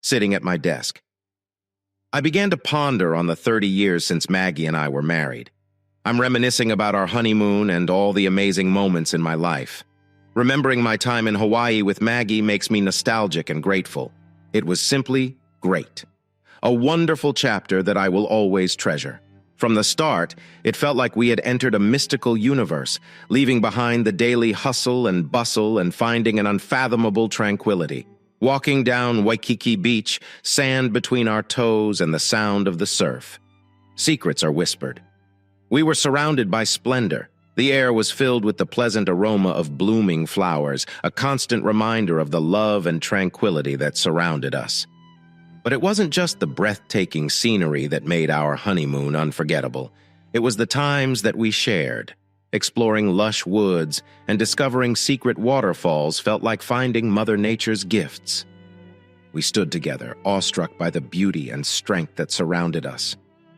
sitting at my desk. I began to ponder on the 30 years since Maggie and I were married. I'm reminiscing about our honeymoon and all the amazing moments in my life. Remembering my time in Hawaii with Maggie makes me nostalgic and grateful. It was simply great. A wonderful chapter that I will always treasure. From the start, it felt like we had entered a mystical universe, leaving behind the daily hustle and bustle and finding an unfathomable tranquility. Walking down Waikiki Beach, sand between our toes and the sound of the surf. Secrets are whispered. We were surrounded by splendor. The air was filled with the pleasant aroma of blooming flowers, a constant reminder of the love and tranquility that surrounded us. But it wasn't just the breathtaking scenery that made our honeymoon unforgettable. It was the times that we shared. Exploring lush woods and discovering secret waterfalls felt like finding Mother Nature's gifts. We stood together, awestruck by the beauty and strength that surrounded us.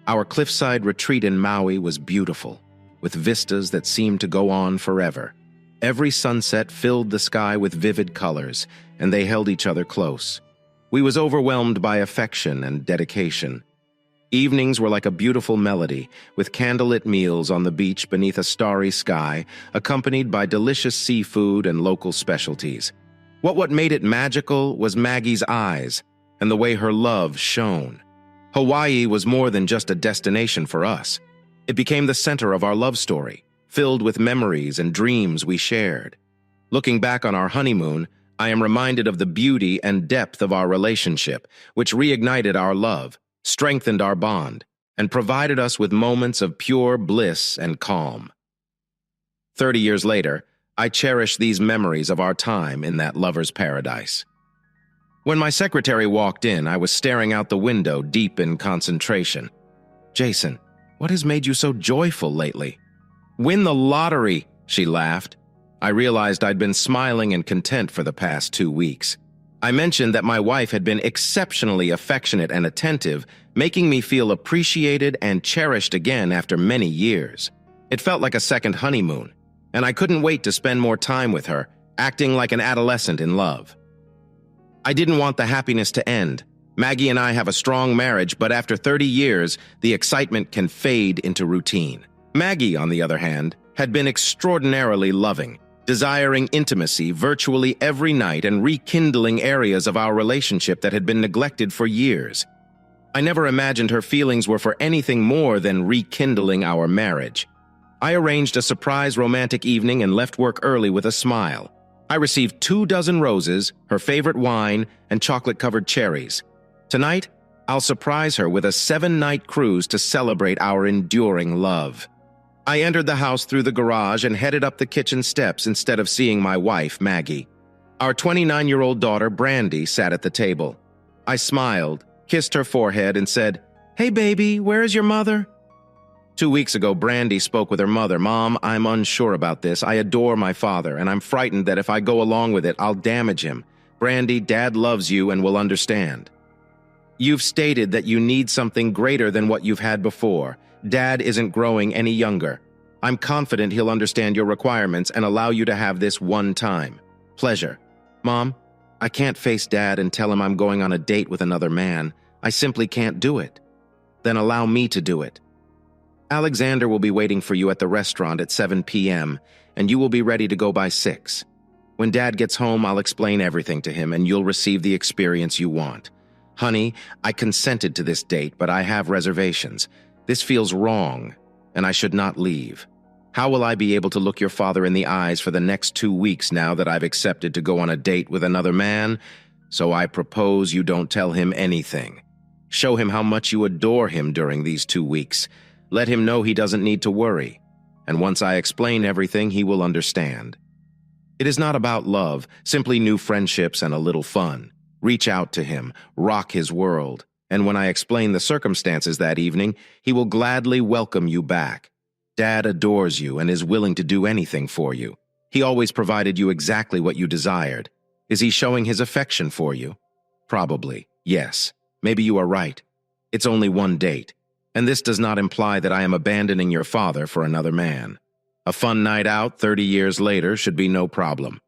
Our cliffside retreat in Maui was beautiful, with vistas that seemed to go on forever. Every sunset filled the sky with vivid colors, and they held each other close. We was overwhelmed by affection and dedication. Evenings were like a beautiful melody, with candlelit meals on the beach beneath a starry sky, accompanied by delicious seafood and local specialties. What made it magical was Maggie's eyes and the way her love shone. Hawaii was more than just a destination for us. It became the center of our love story, filled with memories and dreams we shared. Looking back on our honeymoon, I am reminded of the beauty and depth of our relationship, which reignited our love, strengthened our bond, and provided us with moments of pure bliss and calm. 30 years later, I cherish these memories of our time in that lover's paradise. When my secretary walked in, I was staring out the window, deep in concentration. "Jason, what has made you so joyful lately?" "Win the lottery," she laughed. I realized I'd been smiling and content for the past 2 weeks. I mentioned that my wife had been exceptionally affectionate and attentive, making me feel appreciated and cherished again after many years. It felt like a second honeymoon, and I couldn't wait to spend more time with her, acting like an adolescent in love. I didn't want the happiness to end. Maggie and I have a strong marriage, but after 30 years, the excitement can fade into routine. Maggie, on the other hand, had been extraordinarily loving, desiring intimacy virtually every night and rekindling areas of our relationship that had been neglected for years. I never imagined her feelings were for anything more than rekindling our marriage. I arranged a surprise romantic evening and left work early with a smile. I received 24 roses, her favorite wine, and chocolate-covered cherries. Tonight, I'll surprise her with a 7-night cruise to celebrate our enduring love. I entered the house through the garage and headed up the kitchen steps instead of seeing my wife, Maggie. Our 29-year-old daughter, Brandy, sat at the table. I smiled, kissed her forehead, and said, "Hey, baby, where is your mother?" 2 weeks ago, Brandy spoke with her mother. "Mom, I'm unsure about this. I adore my father, and I'm frightened that if I go along with it, I'll damage him. Brandy, Dad loves you and will understand. You've stated that you need something greater than what you've had before. Dad isn't growing any younger. I'm confident he'll understand your requirements and allow you to have this one time. Pleasure. Mom, I can't face Dad and tell him I'm going on a date with another man. I simply can't do it." "Then allow me to do it. Alexander will be waiting for you at the restaurant at 7 p.m., and you will be ready to go by 6. When Dad gets home, I'll explain everything to him, and you'll receive the experience you want. Honey, I consented to this date, but I have reservations. This feels wrong, and I should not leave. How will I be able to look your father in the eyes for the next 2 weeks now that I've accepted to go on a date with another man? So I propose you don't tell him anything. Show him how much you adore him during these 2 weeks. Let him know he doesn't need to worry. And once I explain everything, he will understand. It is not about love, simply new friendships and a little fun. Reach out to him, rock his world. And when I explain the circumstances that evening, he will gladly welcome you back. Dad adores you and is willing to do anything for you. He always provided you exactly what you desired. Is he showing his affection for you? Probably, yes. Maybe you are right. It's only one date. And this does not imply that I am abandoning your father for another man. A fun night out 30 years later should be no problem.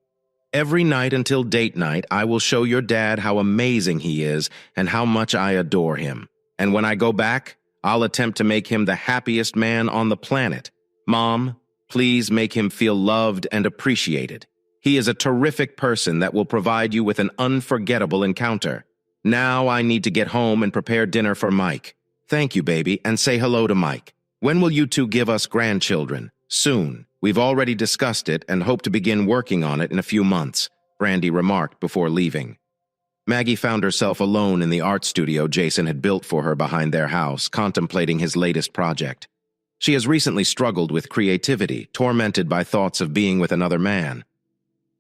Every night until date night, I will show your dad how amazing he is and how much I adore him. And when I go back, I'll attempt to make him the happiest man on the planet. Mom, please make him feel loved and appreciated. He is a terrific person that will provide you with an unforgettable encounter. Now I need to get home and prepare dinner for Mike. Thank you, baby, and say hello to Mike. When will you two give us grandchildren? Soon. We've already discussed it and hope to begin working on it in a few months, Brandy remarked before leaving. Maggie found herself alone in the art studio Jason had built for her behind their house, contemplating his latest project. She has recently struggled with creativity, tormented by thoughts of being with another man.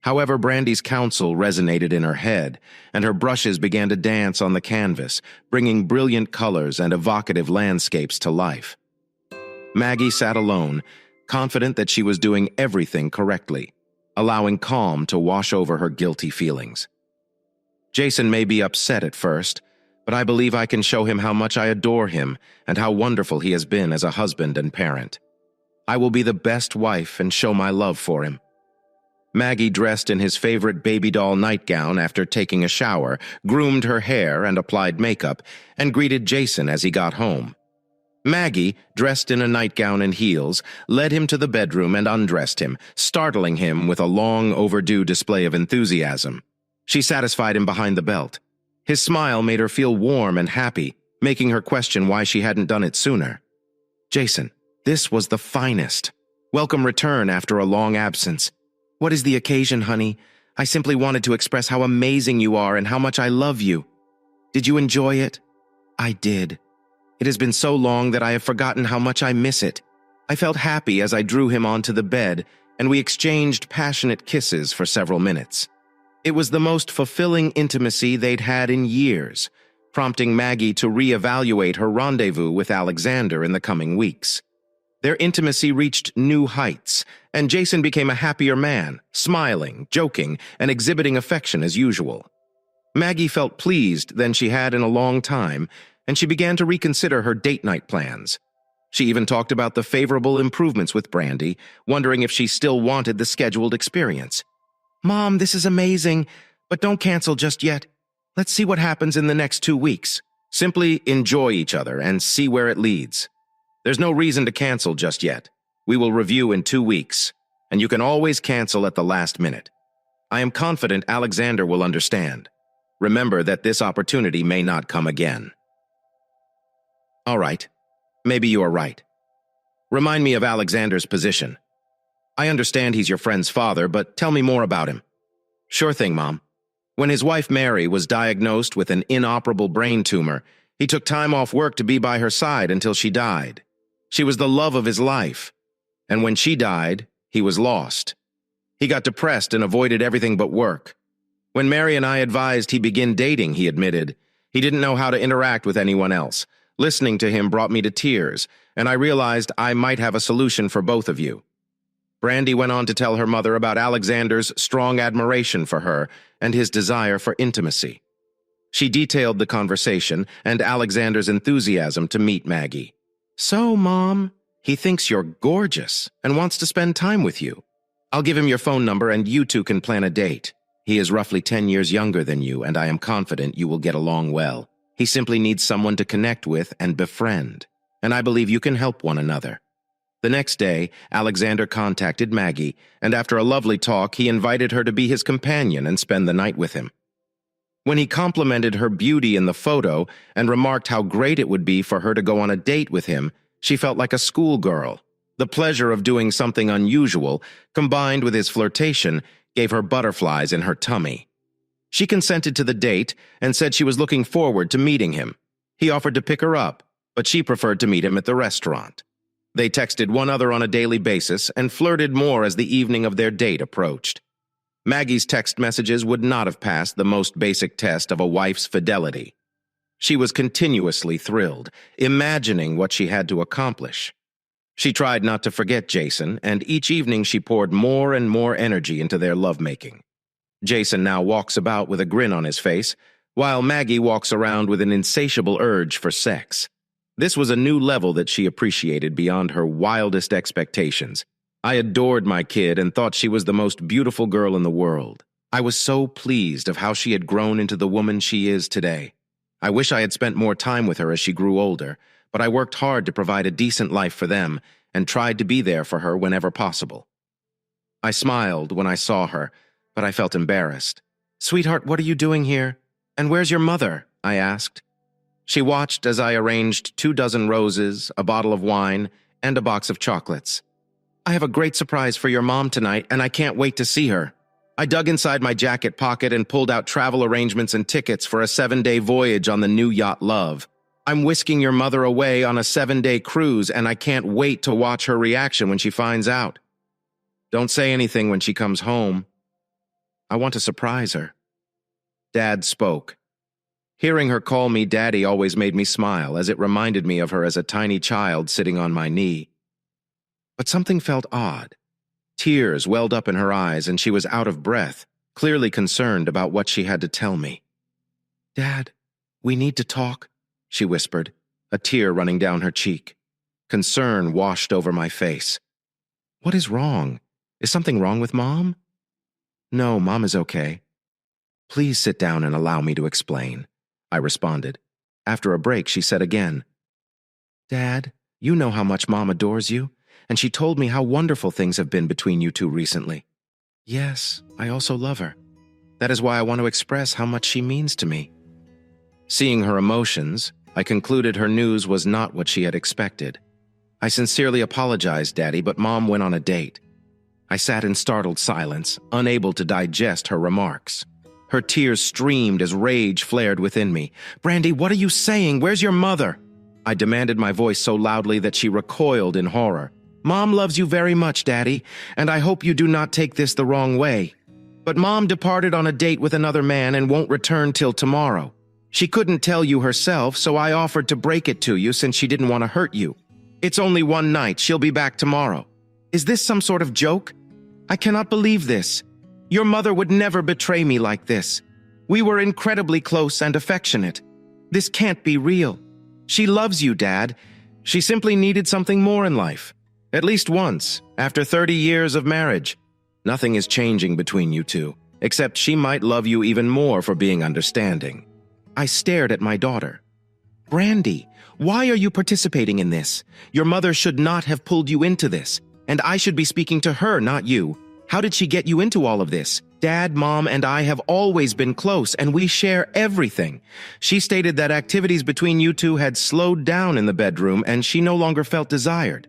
However, Brandy's counsel resonated in her head, and her brushes began to dance on the canvas, bringing brilliant colors and evocative landscapes to life. Maggie sat alone, confident that she was doing everything correctly, allowing calm to wash over her guilty feelings. Jason may be upset at first, but I believe I can show him how much I adore him and how wonderful he has been as a husband and parent. I will be the best wife and show my love for him. Maggie dressed in his favorite baby doll nightgown after taking a shower, groomed her hair and applied makeup, and greeted Jason as he got home. Maggie, dressed in a nightgown and heels, led him to the bedroom and undressed him, startling him with a long overdue display of enthusiasm. She satisfied him behind the belt. His smile made her feel warm and happy, making her question why she hadn't done it sooner. Jason, this was the finest. Welcome return after a long absence. What is the occasion, honey? I simply wanted to express how amazing you are and how much I love you. Did you enjoy it? I did. It has been so long that I have forgotten how much I miss it. I felt happy as I drew him onto the bed, and we exchanged passionate kisses for several minutes. It was the most fulfilling intimacy they'd had in years, prompting Maggie to reevaluate her rendezvous with Alexander in the coming weeks. Their intimacy reached new heights, and Jason became a happier man, smiling, joking, and exhibiting affection as usual. Maggie felt pleased than she had in a long time, and she began to reconsider her date night plans. She even talked about the favorable improvements with Brandy, wondering if she still wanted the scheduled experience. Mom, this is amazing, but don't cancel just yet. Let's see what happens in the next 2 weeks. Simply enjoy each other and see where it leads. There's no reason to cancel just yet. We will review in 2 weeks, and you can always cancel at the last minute. I am confident Alexander will understand. Remember that this opportunity may not come again. All right. Maybe you are right. Remind me of Alexander's position. I understand he's your friend's father, but tell me more about him. Sure thing, Mom. When his wife Mary was diagnosed with an inoperable brain tumor, he took time off work to be by her side until she died. She was the love of his life. And when she died, he was lost. He got depressed and avoided everything but work. When Mary and I advised he begin dating, he admitted, he didn't know how to interact with anyone else. Listening to him brought me to tears, and I realized I might have a solution for both of you. Brandy went on to tell her mother about Alexander's strong admiration for her and his desire for intimacy. She detailed the conversation and Alexander's enthusiasm to meet Maggie. So, Mom, he thinks you're gorgeous and wants to spend time with you. I'll give him your phone number and you two can plan a date. He is roughly 10 years younger than you, and I am confident you will get along well. He simply needs someone to connect with and befriend, and I believe you can help one another. The next day, Alexander contacted Maggie, and after a lovely talk, he invited her to be his companion and spend the night with him. When he complimented her beauty in the photo and remarked how great it would be for her to go on a date with him, she felt like a schoolgirl. The pleasure of doing something unusual, combined with his flirtation, gave her butterflies in her tummy. She consented to the date and said she was looking forward to meeting him. He offered to pick her up, but she preferred to meet him at the restaurant. They texted one another on a daily basis and flirted more as the evening of their date approached. Maggie's text messages would not have passed the most basic test of a wife's fidelity. She was continuously thrilled, imagining what she had to accomplish. She tried not to forget Jason, and each evening she poured more and more energy into their lovemaking. Jason now walks about with a grin on his face, while Maggie walks around with an insatiable urge for sex. This was a new level that she appreciated beyond her wildest expectations. I adored my kid and thought she was the most beautiful girl in the world. I was so pleased of how she had grown into the woman she is today. I wish I had spent more time with her as she grew older, but I worked hard to provide a decent life for them and tried to be there for her whenever possible. I smiled when I saw her, but I felt embarrassed. "Sweetheart, what are you doing here? And where's your mother?" I asked. She watched as I arranged 24 roses, a bottle of wine, and a box of chocolates. "I have a great surprise for your mom tonight, and I can't wait to see her." I dug inside my jacket pocket and pulled out travel arrangements and tickets for a 7-day voyage on the new yacht Love. "I'm whisking your mother away on a 7-day cruise, and I can't wait to watch her reaction when she finds out. Don't say anything when she comes home. I want to surprise her." Dad spoke. Hearing her call me Daddy always made me smile, as it reminded me of her as a tiny child sitting on my knee. But something felt odd. Tears welled up in her eyes, and she was out of breath, clearly concerned about what she had to tell me. "Dad, we need to talk," she whispered, a tear running down her cheek. Concern washed over my face. "What is wrong? Is something wrong with Mom?" "No, Mom is okay." "Please sit down and allow me to explain," I responded. After a break, she said again, "Dad, you know how much Mom adores you, and she told me how wonderful things have been between you two recently." "Yes, I also love her. That is why I want to express how much she means to me." Seeing her emotions, I concluded her news was not what she had expected. "I sincerely apologized, Daddy, but Mom went on a date." I sat in startled silence, unable to digest her remarks. Her tears streamed as rage flared within me. "Brandy, what are you saying? Where's your mother?" I demanded, my voice so loudly that she recoiled in horror. "Mom loves you very much, Daddy, and I hope you do not take this the wrong way. But Mom departed on a date with another man and won't return till tomorrow. She couldn't tell you herself, so I offered to break it to you since she didn't want to hurt you. It's only one night. She'll be back tomorrow. Is this some sort of joke? I cannot believe this. Your mother would never betray me like this. We were incredibly close and affectionate. This can't be real. She loves you, Dad. She simply needed something more in life. At least once, after 30 years of marriage. Nothing is changing between you two, except she might love you even more for being understanding." I stared at my daughter. "Brandy, why are you participating in this? Your mother should not have pulled you into this, and I should be speaking to her, not you. How did she get you into all of this? Dad, Mom, and I have always been close, and we share everything." She stated that activities between you two had slowed down in the bedroom, and she no longer felt desired.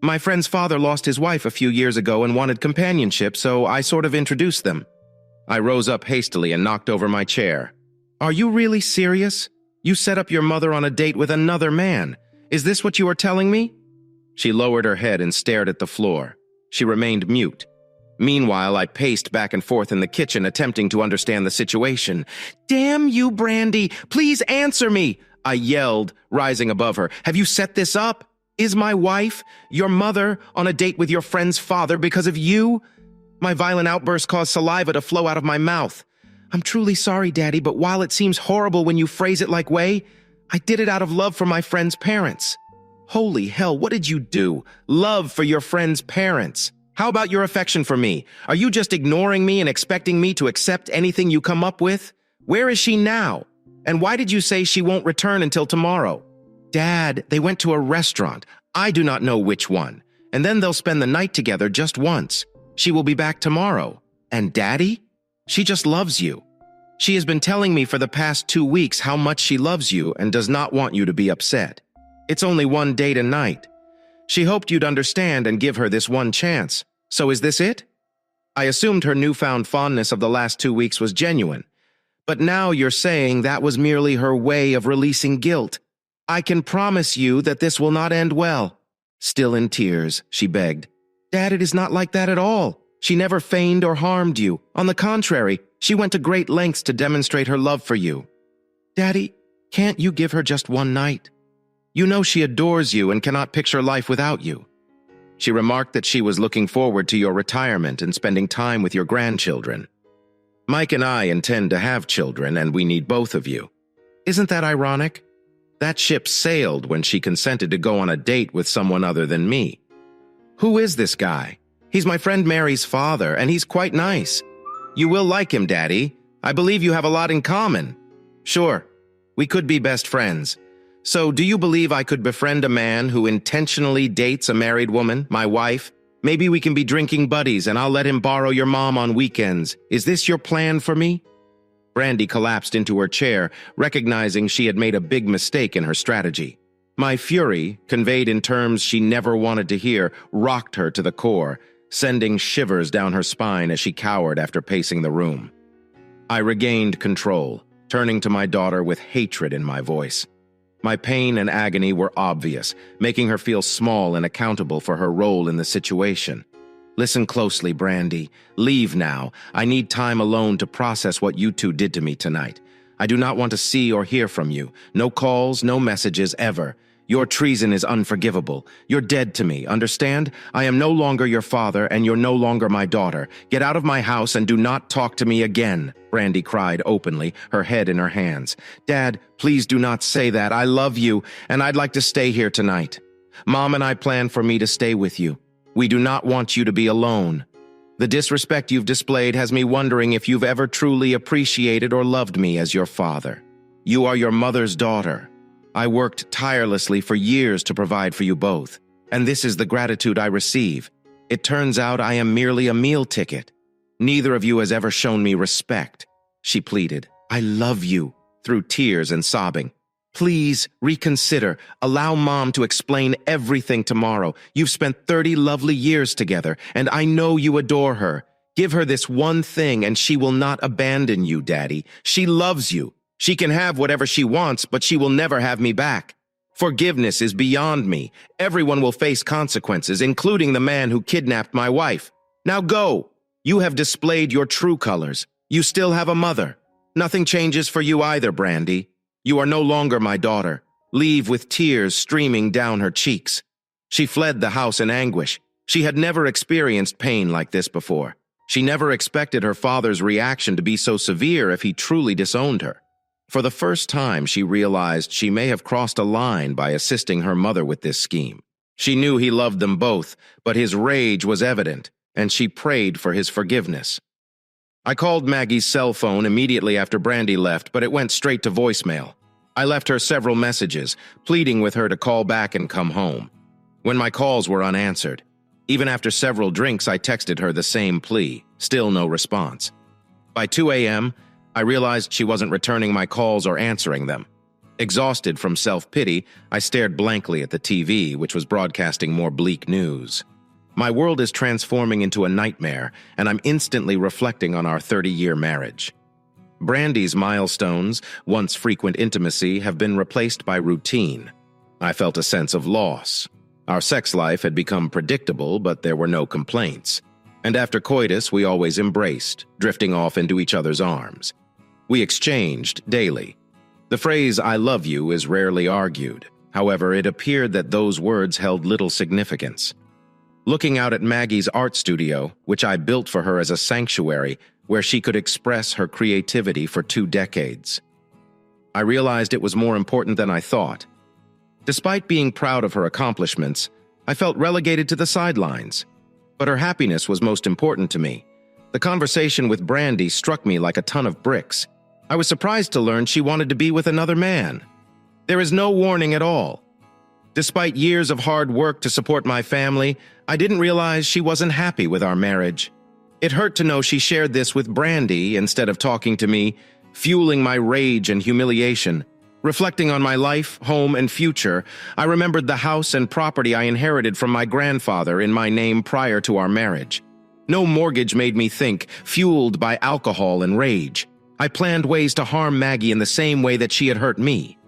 "My friend's father lost his wife a few years ago and wanted companionship, so I sort of introduced them." I rose up hastily and knocked over my chair. "Are you really serious? You set up your mother on a date with another man. Is this what you are telling me?" She lowered her head and stared at the floor. She remained mute. Meanwhile, I paced back and forth in the kitchen, attempting to understand the situation. "Damn you, Brandy! Please answer me!" I yelled, rising above her. "Have you set this up? Is my wife, your mother, on a date with your friend's father because of you?" My violent outburst caused saliva to flow out of my mouth. "I'm truly sorry, Daddy, but while it seems horrible when you phrase it like way, I did it out of love for my friend's parents." Holy hell, what did you do? Love for your friend's parents. How about your affection for me? Are you just ignoring me and expecting me to accept anything you come up with? Where is she now? And why did you say she won't return until tomorrow? Dad, they went to a restaurant. I do not know which one. And then they'll spend the night together just once. She will be back tomorrow. And Daddy? She just loves you. She has been telling me for the past 2 weeks how much she loves you and does not want you to be upset. It's only one date a night. She hoped you'd understand and give her this one chance. So is this it? I assumed her newfound fondness of the last 2 weeks was genuine. But now you're saying that was merely her way of releasing guilt. I can promise you that this will not end well. Still in tears, she begged. Dad, it is not like that at all. She never feigned or harmed you. On the contrary, she went to great lengths to demonstrate her love for you. Daddy, can't you give her just one night? You know she adores you and cannot picture life without you. She remarked that she was looking forward to your retirement and spending time with your grandchildren. Mike and I intend to have children, and we need both of you. Isn't that ironic? That ship sailed when she consented to go on a date with someone other than me. Who is this guy? He's my friend Mary's father, and he's quite nice. You will like him, Daddy. I believe you have a lot in common. Sure, we could be best friends. So, do you believe I could befriend a man who intentionally dates a married woman, my wife? Maybe we can be drinking buddies and I'll let him borrow your mom on weekends. Is this your plan for me? Brandy collapsed into her chair, recognizing she had made a big mistake in her strategy. My fury, conveyed in terms she never wanted to hear, rocked her to the core, sending shivers down her spine as she cowered after pacing the room. I regained control, turning to my daughter with hatred in my voice. My pain and agony were obvious, making her feel small and accountable for her role in the situation. Listen closely, Brandy. Leave now. I need time alone to process what you two did to me tonight. I do not want to see or hear from you. No calls, no messages, ever. Your treason is unforgivable. You're dead to me, understand? I am no longer your father, and you're no longer my daughter. Get out of my house and do not talk to me again, Brandy cried openly, her head in her hands. Dad, please do not say that. I love you, and I'd like to stay here tonight. Mom and I plan for me to stay with you. We do not want you to be alone. The disrespect you've displayed has me wondering if you've ever truly appreciated or loved me as your father. You are your mother's daughter. I worked tirelessly for years to provide for you both, and this is the gratitude I receive. It turns out I am merely a meal ticket. Neither of you has ever shown me respect. She pleaded. I love you, through tears and sobbing. Please reconsider. Allow Mom to explain everything tomorrow. You've spent 30 lovely years together, and I know you adore her. Give her this one thing, and she will not abandon you, Daddy. She loves you. She can have whatever she wants, but she will never have me back. Forgiveness is beyond me. Everyone will face consequences, including the man who kidnapped my wife. Now go. You have displayed your true colors. You still have a mother. Nothing changes for you either, Brandy. You are no longer my daughter. Leave with tears streaming down her cheeks. She fled the house in anguish. She had never experienced pain like this before. She never expected her father's reaction to be so severe if he truly disowned her. For the first time, she realized she may have crossed a line by assisting her mother with this scheme. She knew he loved them both, but his rage was evident, and she prayed for his forgiveness. I called Maggie's cell phone immediately after Brandy left, but it went straight to voicemail. I left her several messages, pleading with her to call back and come home. When my calls were unanswered, even after several drinks, I texted her the same plea, still no response. By 2 a.m., I realized she wasn't returning my calls or answering them. Exhausted from self-pity, I stared blankly at the TV, which was broadcasting more bleak news. My world is transforming into a nightmare, and I'm instantly reflecting on our 30-year marriage. Brandy's milestones, once frequent intimacy, have been replaced by routine. I felt a sense of loss. Our sex life had become predictable, but there were no complaints. And after coitus, we always embraced, drifting off into each other's arms. We exchanged daily. The phrase, I love you, is rarely argued. However, it appeared that those words held little significance. Looking out at Maggie's art studio, which I built for her as a sanctuary where she could express her creativity for 2 decades, I realized it was more important than I thought. Despite being proud of her accomplishments, I felt relegated to the sidelines. But her happiness was most important to me. The conversation with Brandy struck me like a ton of bricks. I was surprised to learn she wanted to be with another man. There is no warning at all. Despite years of hard work to support my family, I didn't realize she wasn't happy with our marriage. It hurt to know she shared this with Brandy instead of talking to me, fueling my rage and humiliation. Reflecting on my life, home, and future, I remembered the house and property I inherited from my grandfather in my name prior to our marriage. No mortgage made me think, fueled by alcohol and rage. I planned ways to harm Maggie in the same way that she had hurt me.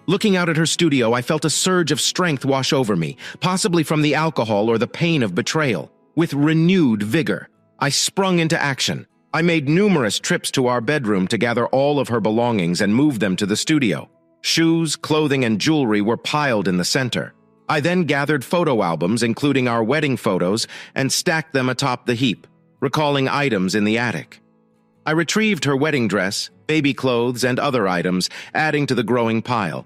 Looking out at her studio, I felt a surge of strength wash over me, possibly from the alcohol or the pain of betrayal. With renewed vigor, I sprung into action. I made numerous trips to our bedroom to gather all of her belongings and move them to the studio. Shoes, clothing, and jewelry were piled in the center. I then gathered photo albums, including our wedding photos, and stacked them atop the heap, recalling items in the attic. I retrieved her wedding dress, baby clothes, and other items, adding to the growing pile.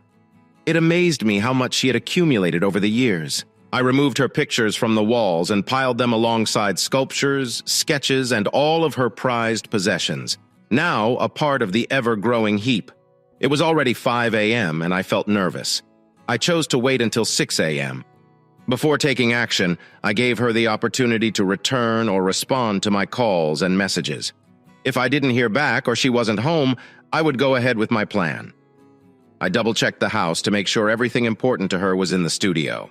It amazed me how much she had accumulated over the years. I removed her pictures from the walls and piled them alongside sculptures, sketches, and all of her prized possessions, now a part of the ever-growing heap. It was already 5 a.m. and I felt nervous. I chose to wait until 6 a.m. Before taking action, I gave her the opportunity to return or respond to my calls and messages. If I didn't hear back or she wasn't home, I would go ahead with my plan. I double-checked the house to make sure everything important to her was in the studio.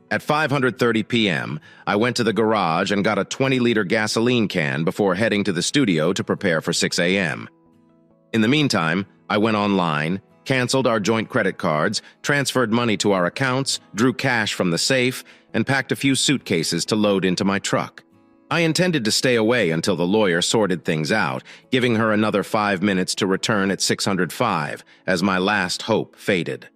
At 5:30 p.m., I went to the garage and got a 20-liter gasoline can before heading to the studio to prepare for 6 a.m. In the meantime, I went online, canceled our joint credit cards, transferred money to our accounts, drew cash from the safe, and packed a few suitcases to load into my truck. I intended to stay away until the lawyer sorted things out, giving her another 5 minutes to return at 6:05, as my last hope faded.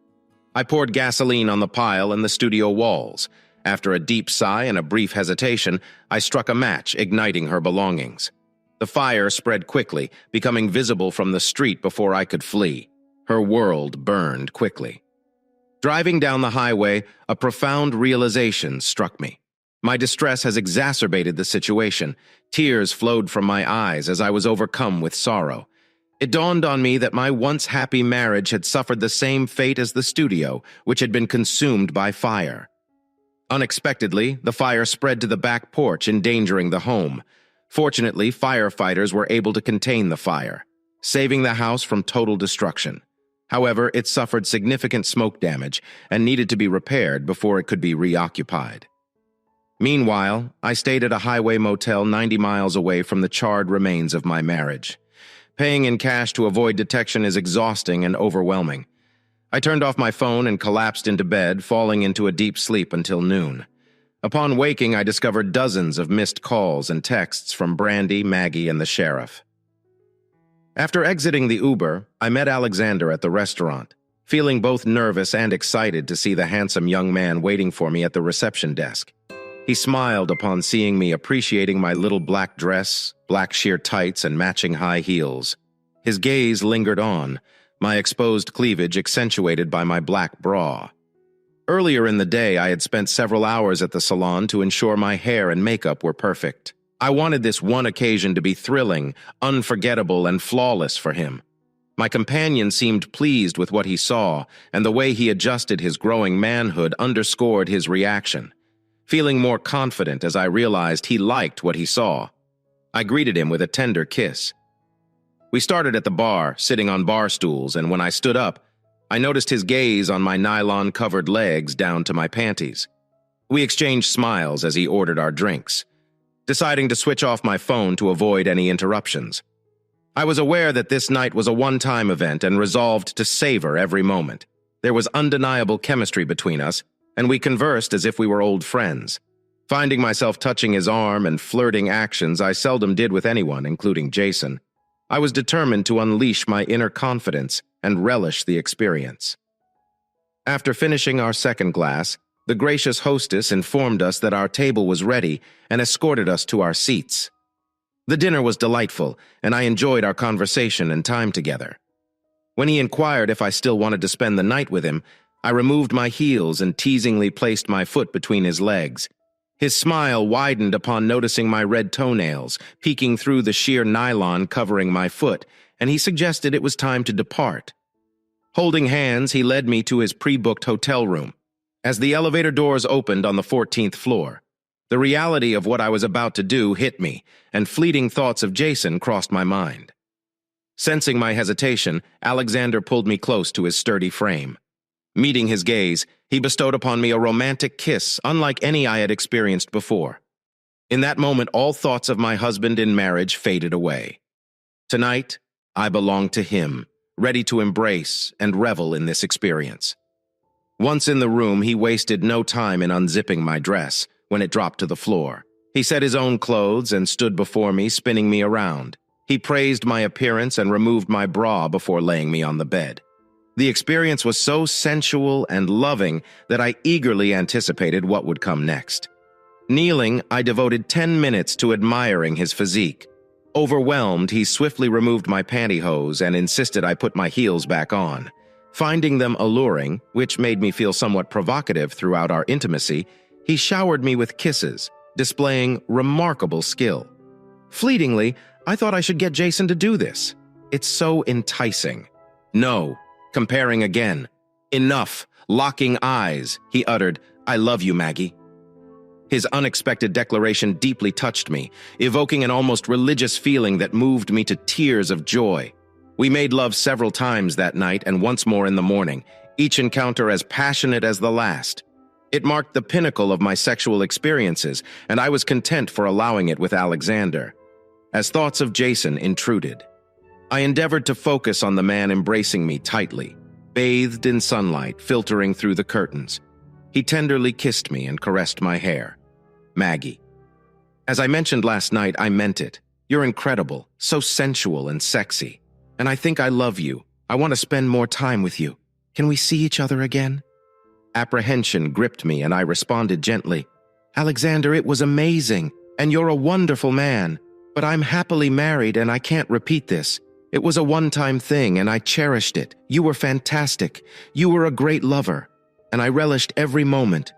I poured gasoline on the pile and the studio walls. After a deep sigh and a brief hesitation, I struck a match, igniting her belongings. The fire spread quickly, becoming visible from the street before I could flee. Her world burned quickly. Driving down the highway, a profound realization struck me. My distress has exacerbated the situation. Tears flowed from my eyes as I was overcome with sorrow. It dawned on me that my once happy marriage had suffered the same fate as the studio, which had been consumed by fire. Unexpectedly, the fire spread to the back porch, endangering the home. Fortunately, firefighters were able to contain the fire, saving the house from total destruction. However, it suffered significant smoke damage and needed to be repaired before it could be reoccupied. Meanwhile, I stayed at a highway motel 90 miles away from the charred remains of my marriage. Paying in cash to avoid detection is exhausting and overwhelming. I turned off my phone and collapsed into bed, falling into a deep sleep until noon. Upon waking, I discovered dozens of missed calls and texts from Brandy, Maggie, and the sheriff. After exiting the Uber, I met Alexander at the restaurant, feeling both nervous and excited to see the handsome young man waiting for me at the reception desk. He smiled upon seeing me, appreciating my little black dress, black sheer tights, and matching high heels. His gaze lingered on, my exposed cleavage accentuated by my black bra. Earlier in the day, I had spent several hours at the salon to ensure my hair and makeup were perfect. I wanted this one occasion to be thrilling, unforgettable, and flawless for him. My companion seemed pleased with what he saw, and the way he adjusted his growing manhood underscored his reaction. Feeling more confident as I realized he liked what he saw, I greeted him with a tender kiss. We started at the bar, sitting on bar stools, and when I stood up, I noticed his gaze on my nylon-covered legs down to my panties. We exchanged smiles as he ordered our drinks, deciding to switch off my phone to avoid any interruptions. I was aware that this night was a one-time event and resolved to savor every moment. There was undeniable chemistry between us, and we conversed as if we were old friends. Finding myself touching his arm and flirting actions I seldom did with anyone, including Jason, I was determined to unleash my inner confidence and relish the experience. After finishing our second glass, the gracious hostess informed us that our table was ready and escorted us to our seats. The dinner was delightful, and I enjoyed our conversation and time together. When he inquired if I still wanted to spend the night with him, I removed my heels and teasingly placed my foot between his legs. His smile widened upon noticing my red toenails, peeking through the sheer nylon covering my foot, and he suggested it was time to depart. Holding hands, he led me to his pre-booked hotel room. As the elevator doors opened on the 14th floor, the reality of what I was about to do hit me, and fleeting thoughts of Jason crossed my mind. Sensing my hesitation, Alexander pulled me close to his sturdy frame. Meeting his gaze, he bestowed upon me a romantic kiss unlike any I had experienced before. In that moment, all thoughts of my husband in marriage faded away. Tonight, I belonged to him, ready to embrace and revel in this experience. Once in the room, he wasted no time in unzipping my dress when it dropped to the floor. He set his own clothes and stood before me, spinning me around. He praised my appearance and removed my bra before laying me on the bed. The experience was so sensual and loving that I eagerly anticipated what would come next. Kneeling, I devoted 10 minutes to admiring his physique. Overwhelmed, he swiftly removed my pantyhose and insisted I put my heels back on. Finding them alluring, which made me feel somewhat provocative throughout our intimacy, He showered me with kisses, displaying remarkable skill. Fleetingly, I thought I should get Jason to do this. It's so enticing. No, comparing again. Enough, locking eyes, he uttered, "I love you, Maggie." His unexpected declaration deeply touched me, evoking an almost religious feeling that moved me to tears of joy. We made love several times that night and once more in the morning, each encounter as passionate as the last. It marked the pinnacle of my sexual experiences, and I was content for allowing it with Alexander. As thoughts of Jason intruded, I endeavored to focus on the man embracing me tightly, bathed in sunlight filtering through the curtains. He tenderly kissed me and caressed my hair. "Maggie. As I mentioned last night, I meant it. You're incredible, so sensual and sexy. And I think I love you. I want to spend more time with you. Can we see each other again?" Apprehension gripped me and I responded gently, "Alexander, it was amazing, and you're a wonderful man. But I'm happily married and I can't repeat this. It was a one-time thing and I cherished it. You were fantastic. You were a great lover. And I relished every moment.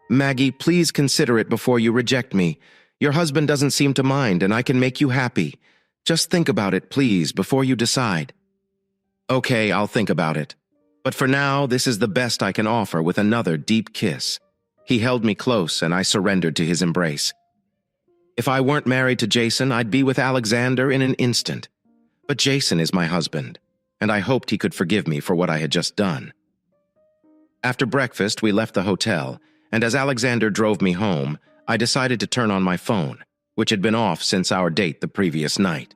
Maggie, please consider it before you reject me. Your husband doesn't seem to mind and I can make you happy. Just think about it, please, before you decide." "Okay, I'll think about it. But for now, this is the best I can offer with another deep kiss." He held me close and I surrendered to his embrace. If I weren't married to Jason, I'd be with Alexander in an instant. But Jason is my husband, and I hoped he could forgive me for what I had just done. After breakfast, we left the hotel, and as Alexander drove me home, I decided to turn on my phone, which had been off since our date the previous night.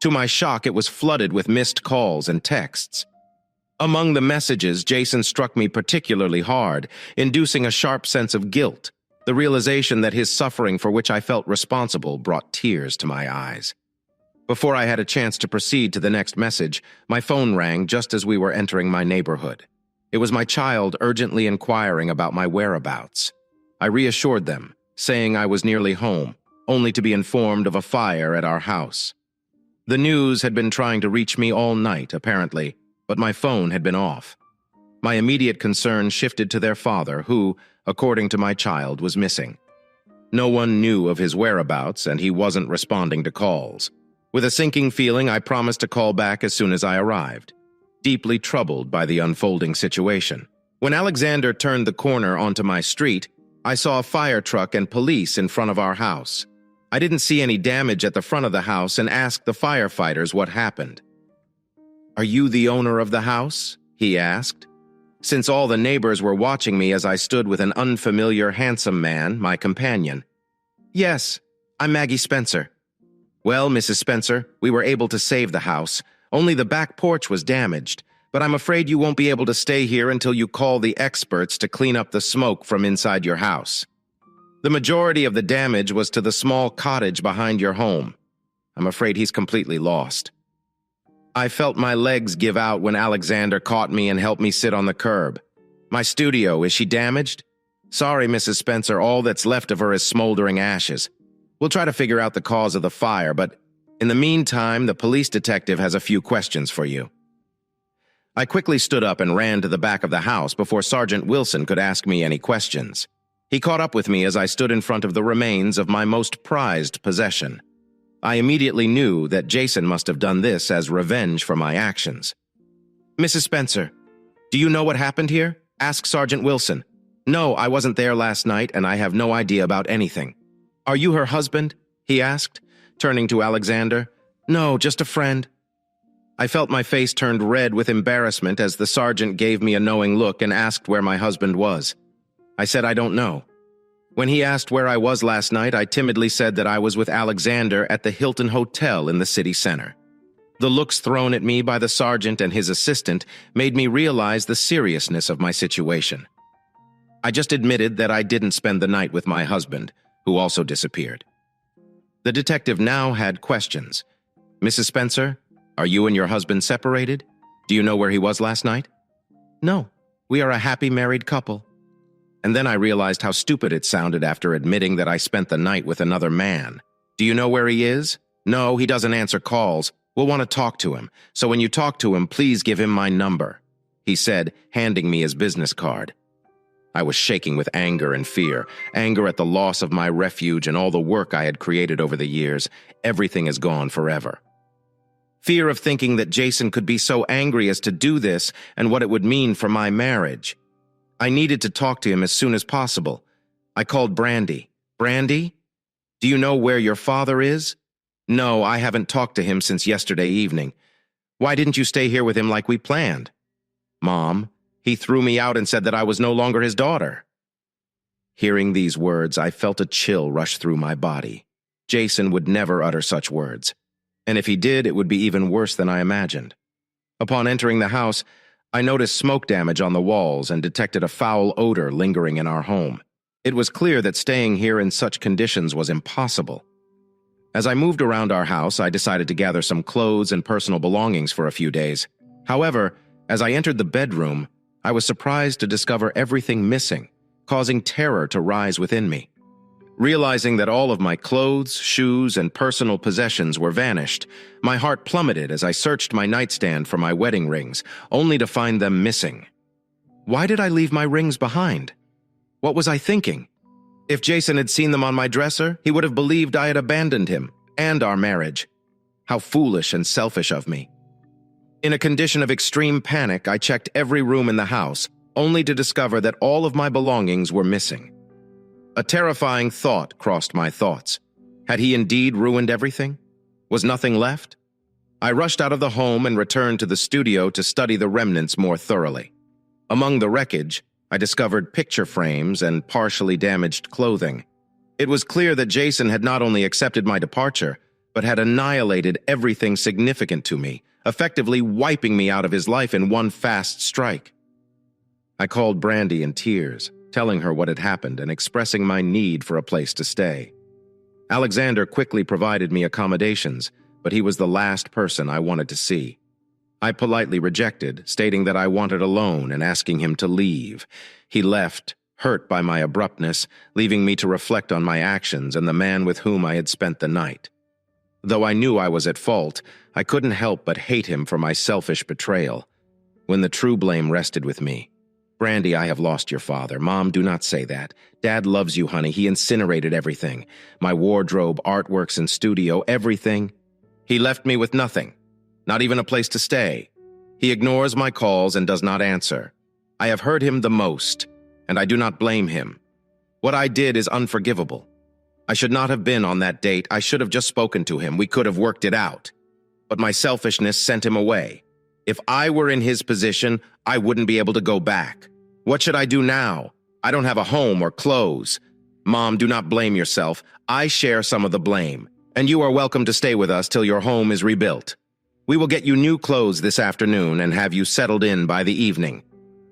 To my shock, it was flooded with missed calls and texts. Among the messages, Jason struck me particularly hard, inducing a sharp sense of guilt. The realization that his suffering for which I felt responsible brought tears to my eyes. Before I had a chance to proceed to the next message, my phone rang just as we were entering my neighborhood. It was my child urgently inquiring about my whereabouts. I reassured them, saying I was nearly home, only to be informed of a fire at our house. The news had been trying to reach me all night, apparently, but my phone had been off. My immediate concern shifted to their father, who, according to my child, was missing. No one knew of his whereabouts, and he wasn't responding to calls. With a sinking feeling, I promised to call back as soon as I arrived, deeply troubled by the unfolding situation. When Alexander turned the corner onto my street, I saw a fire truck and police in front of our house. I didn't see any damage at the front of the house and asked the firefighters what happened. "Are you the owner of the house?" he asked. Since all the neighbors were watching me as I stood with an unfamiliar, handsome man, my companion. "Yes, I'm Maggie Spencer." "Well, Mrs. Spencer, we were able to save the house. Only the back porch was damaged, but I'm afraid you won't be able to stay here until you call the experts to clean up the smoke from inside your house. The majority of the damage was to the small cottage behind your home. I'm afraid he's completely lost." I felt my legs give out when Alexander caught me and helped me sit on the curb. "My studio, is she damaged?" "Sorry, Mrs. Spencer, all that's left of her is smoldering ashes. We'll try to figure out the cause of the fire, but in the meantime, the police detective has a few questions for you." I quickly stood up and ran to the back of the house before Sergeant Wilson could ask me any questions. He caught up with me as I stood in front of the remains of my most prized possession. I immediately knew that Jason must have done this as revenge for my actions. "Mrs. Spencer, do you know what happened here?" asked Sergeant Wilson. "No, I wasn't there last night and I have no idea about anything." "Are you her husband?" he asked, turning to Alexander. "No, just a friend." I felt my face turned red with embarrassment as the sergeant gave me a knowing look and asked where my husband was. I said I don't know. When he asked where I was last night, I timidly said that I was with Alexander at the Hilton Hotel in the city center. The looks thrown at me by the sergeant and his assistant made me realize the seriousness of my situation. I just admitted that I didn't spend the night with my husband, who also disappeared. The detective now had questions. "Mrs. Spencer, are you and your husband separated? Do you know where he was last night?" "No, we are a happy married couple." And then I realized how stupid it sounded after admitting that I spent the night with another man. "Do you know where he is?" "No, he doesn't answer calls. We'll want to talk to him. So when you talk to him, please give him my number," he said, handing me his business card. I was shaking with anger and fear, anger at the loss of my refuge and all the work I had created over the years. Everything is gone forever. Fear of thinking that Jason could be so angry as to do this and what it would mean for my marriage. I needed to talk to him as soon as possible. I called Brandy. Brandy? Do you know where your father is? No, I haven't talked to him since yesterday evening. Why didn't you stay here with him like we planned? Mom, he threw me out and said that I was no longer his daughter. Hearing these words, I felt a chill rush through my body. Jason would never utter such words. And if he did, it would be even worse than I imagined. Upon entering the house, I noticed smoke damage on the walls and detected a foul odor lingering in our home. It was clear that staying here in such conditions was impossible. As I moved around our house, I decided to gather some clothes and personal belongings for a few days. However, as I entered the bedroom, I was surprised to discover everything missing, causing terror to rise within me. Realizing that all of my clothes, shoes, and personal possessions were vanished, my heart plummeted as I searched my nightstand for my wedding rings, only to find them missing. Why did I leave my rings behind? What was I thinking? If Jason had seen them on my dresser, he would have believed I had abandoned him and our marriage. How foolish and selfish of me. In a condition of extreme panic, I checked every room in the house, only to discover that all of my belongings were missing. A terrifying thought crossed my thoughts. Had he indeed ruined everything? Was nothing left? I rushed out of the home and returned to the studio to study the remnants more thoroughly. Among the wreckage, I discovered picture frames and partially damaged clothing. It was clear that Jason had not only accepted my departure, but had annihilated everything significant to me, effectively wiping me out of his life in one fast strike. I called Brandy in tears, telling her what had happened and expressing my need for a place to stay. Alexander quickly provided me accommodations, but he was the last person I wanted to see. I politely rejected, stating that I wanted alone and asking him to leave. He left, hurt by my abruptness, leaving me to reflect on my actions and the man with whom I had spent the night. Though I knew I was at fault, I couldn't help but hate him for my selfish betrayal. When the true blame rested with me. Brandy, I have lost your father. Mom, do not say that. Dad loves you, honey. He incinerated everything. My wardrobe, artworks, and studio, everything. He left me with nothing. Not even a place to stay. He ignores my calls and does not answer. I have hurt him the most, and I do not blame him. What I did is unforgivable. I should not have been on that date. I should have just spoken to him. We could have worked it out. But my selfishness sent him away. If I were in his position, I wouldn't be able to go back. What should I do now? I don't have a home or clothes. Mom, do not blame yourself. I share some of the blame, and you are welcome to stay with us till your home is rebuilt. We will get you new clothes this afternoon and have you settled in by the evening.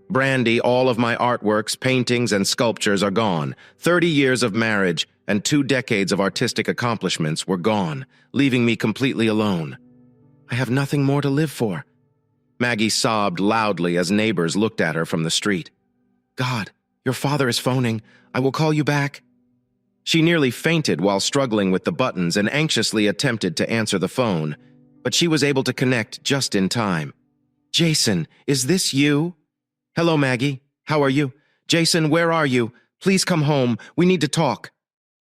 Brandy, all of my artworks, paintings, and sculptures are gone. 30 years of marriage and 2 decades of artistic accomplishments were gone, leaving me completely alone. I have nothing more to live for. Maggie sobbed loudly as neighbors looked at her from the street. God, your father is phoning. I will call you back. She nearly fainted while struggling with the buttons and anxiously attempted to answer the phone, but she was able to connect just in time. Jason, is this you? Hello, Maggie. How are you? Jason, where are you? Please come home. We need to talk.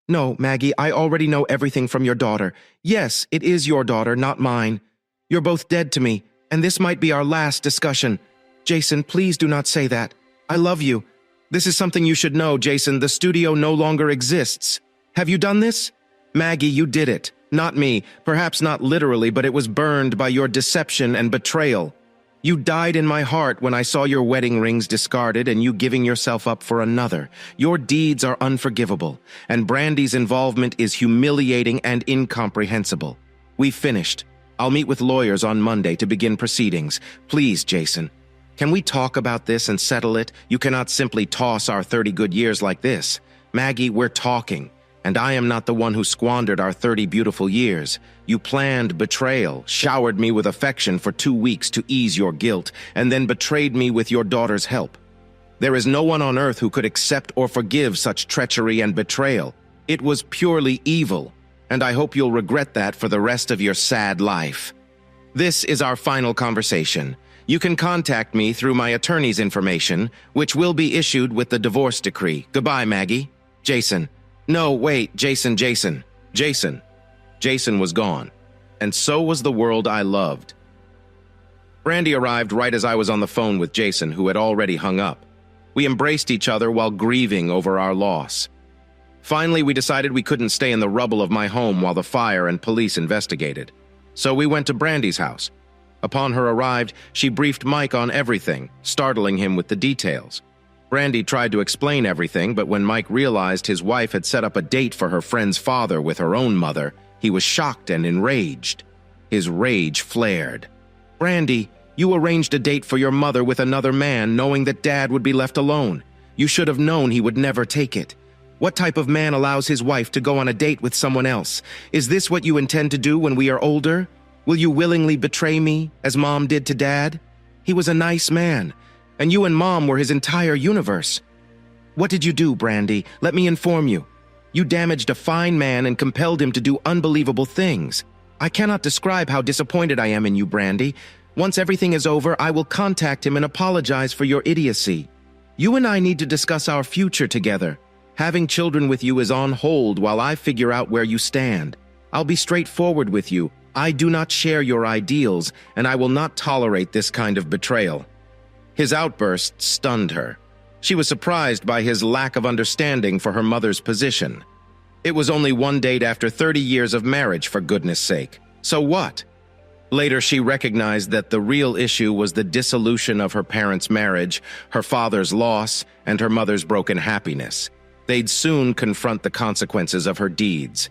No, Maggie, I already know everything from your daughter. Yes, it is your daughter, not mine. You're both dead to me, and this might be our last discussion. Jason, please do not say that. I love you. This is something you should know, Jason. The studio no longer exists. Have you done this? Maggie, you did it. Not me. Perhaps not literally, but it was burned by your deception and betrayal. You died in my heart when I saw your wedding rings discarded and you giving yourself up for another. Your deeds are unforgivable, and Brandy's involvement is humiliating and incomprehensible. We've finished. I'll meet with lawyers on Monday to begin proceedings. Please, Jason. Can we talk about this and settle it? You cannot simply toss our 30 good years like this. Maggie, we're talking, and I am not the one who squandered our 30 beautiful years. You planned betrayal, showered me with affection for 2 weeks to ease your guilt, and then betrayed me with your daughter's help. There is no one on earth who could accept or forgive such treachery and betrayal. It was purely evil, and I hope you'll regret that for the rest of your sad life. This is our final conversation. You can contact me through my attorney's information, which will be issued with the divorce decree. Goodbye, Maggie. Jason. No, wait, Jason. Jason was gone. And so was the world I loved. Brandy arrived right as I was on the phone with Jason, who had already hung up. We embraced each other while grieving over our loss. Finally, we decided we couldn't stay in the rubble of my home while the fire and police investigated. So we went to Brandy's house. Upon her arrival, she briefed Mike on everything, startling him with the details. Brandy tried to explain everything, but when Mike realized his wife had set up a date for her friend's father with her own mother, he was shocked and enraged. His rage flared. Brandy, you arranged a date for your mother with another man, knowing that Dad would be left alone. You should have known he would never take it. What type of man allows his wife to go on a date with someone else? Is this what you intend to do when we are older? Will you willingly betray me, as Mom did to Dad? He was a nice man, and you and Mom were his entire universe. What did you do, Brandy? Let me inform you. You damaged a fine man and compelled him to do unbelievable things. I cannot describe how disappointed I am in you, Brandy. Once everything is over, I will contact him and apologize for your idiocy. You and I need to discuss our future together. Having children with you is on hold while I figure out where you stand. I'll be straightforward with you. I do not share your ideals, and I will not tolerate this kind of betrayal. His outburst stunned her. She was surprised by his lack of understanding for her mother's position. It was only one date after 30 years of marriage, for goodness sake. So what? Later, she recognized that the real issue was the dissolution of her parents' marriage, her father's loss, and her mother's broken happiness. They'd soon confront the consequences of her deeds.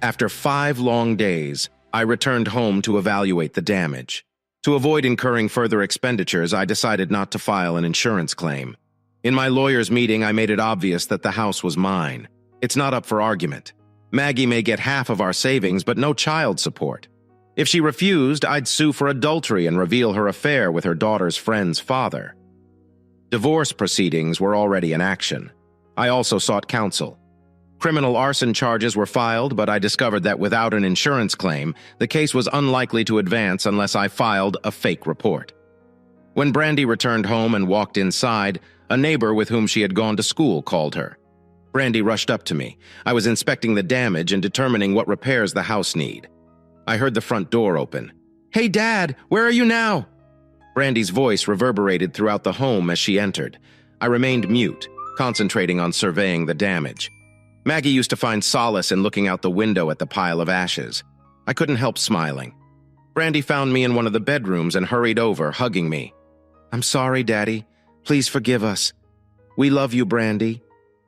After 5 long days, I returned home to evaluate the damage. To avoid incurring further expenditures, I decided not to file an insurance claim. In my lawyer's meeting, I made it obvious that the house was mine. It's not up for argument. Maggie may get half of our savings, but no child support. If she refused, I'd sue for adultery and reveal her affair with her daughter's friend's father. Divorce proceedings were already in action. I also sought counsel. Criminal arson charges were filed, but I discovered that without an insurance claim, the case was unlikely to advance unless I filed a fake report. When Brandy returned home and walked inside, a neighbor with whom she had gone to school called her. Brandy rushed up to me. I was inspecting the damage and determining what repairs the house need. I heard the front door open. "Hey, Dad, where are you now?" Brandy's voice reverberated throughout the home as she entered. I remained mute, concentrating on surveying the damage. Maggie used to find solace in looking out the window at the pile of ashes. I couldn't help smiling. Brandy found me in one of the bedrooms and hurried over, hugging me. "I'm sorry, Daddy. Please forgive us. We love you, Brandy.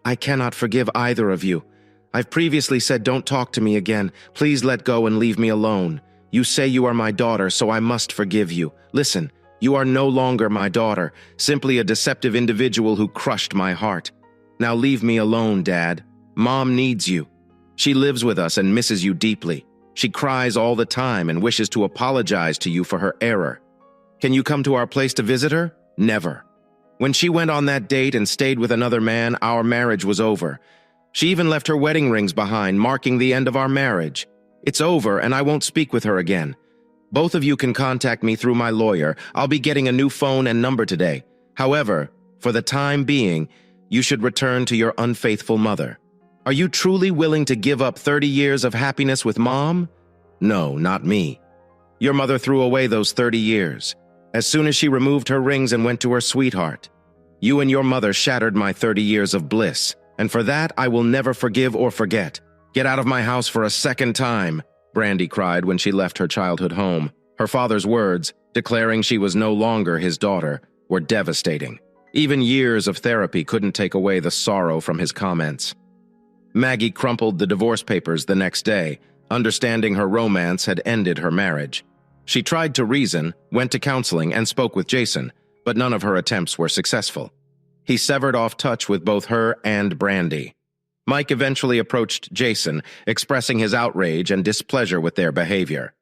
I cannot forgive either of you. I've previously said don't talk to me again. Please let go and leave me alone. You say you are my daughter, so I must forgive you. Listen, you are no longer my daughter, simply a deceptive individual who crushed my heart. Now leave me alone, Dad. Mom needs you. She lives with us and misses you deeply. She cries all the time and wishes to apologize to you for her error. Can you come to our place to visit her? Never. When she went on that date and stayed with another man, our marriage was over. She even left her wedding rings behind, marking the end of our marriage. It's over, and I won't speak with her again. Both of you can contact me through my lawyer. I'll be getting a new phone and number today. However, for the time being, you should return to your unfaithful mother. Are you truly willing to give up 30 years of happiness with Mom? No, not me. Your mother threw away those 30 years. As soon as she removed her rings and went to her sweetheart. You and your mother shattered my 30 years of bliss, and for that I will never forgive or forget. Get out of my house for a second time, Brandy cried when she left her childhood home. Her father's words, declaring she was no longer his daughter, were devastating. Even years of therapy couldn't take away the sorrow from his comments. Maggie crumpled the divorce papers the next day, understanding her romance had ended her marriage. She tried to reason, went to counseling, and spoke with Jason, but none of her attempts were successful. He severed off touch with both her and Brandy. Mike eventually approached Jason, expressing his outrage and displeasure with their behavior.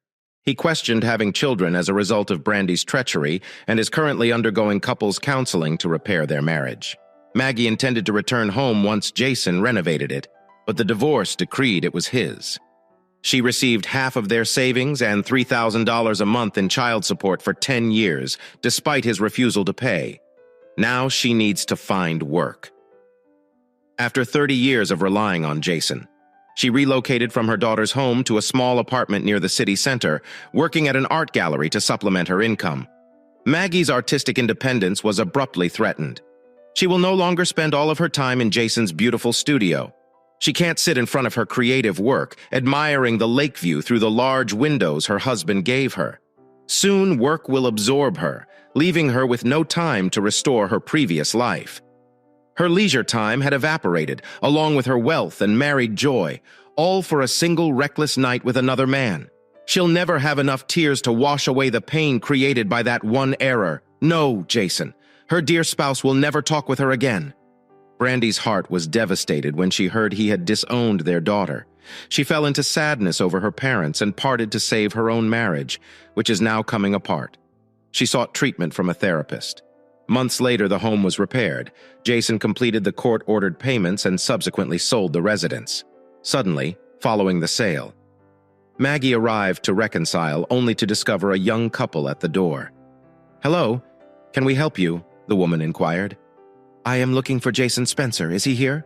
He questioned having children as a result of Brandy's treachery and is currently undergoing couples counseling to repair their marriage. Maggie intended to return home once Jason renovated it, but the divorce decreed it was his. She received half of their savings and $3,000 a month in child support for 10 years, despite his refusal to pay. Now she needs to find work. After 30 years of relying on Jason, she relocated from her daughter's home to a small apartment near the city center, working at an art gallery to supplement her income. Maggie's artistic independence was abruptly threatened. She will no longer spend all of her time in Jason's beautiful studio. She can't sit in front of her creative work, admiring the lake view through the large windows her husband gave her. Soon, work will absorb her, leaving her with no time to restore her previous life. Her leisure time had evaporated, along with her wealth and married joy, all for a single reckless night with another man. She'll never have enough tears to wash away the pain created by that one error. No, Jason. Her dear spouse will never talk with her again. Brandy's heart was devastated when she heard he had disowned their daughter. She fell into sadness over her parents and parted to save her own marriage, which is now coming apart. She sought treatment from a therapist. Months later, the home was repaired. Jason completed the court-ordered payments and subsequently sold the residence. Suddenly, following the sale, Maggie arrived to reconcile only to discover a young couple at the door. "Hello, can we help you?" the woman inquired. "I am looking for Jason Spencer. Is he here?"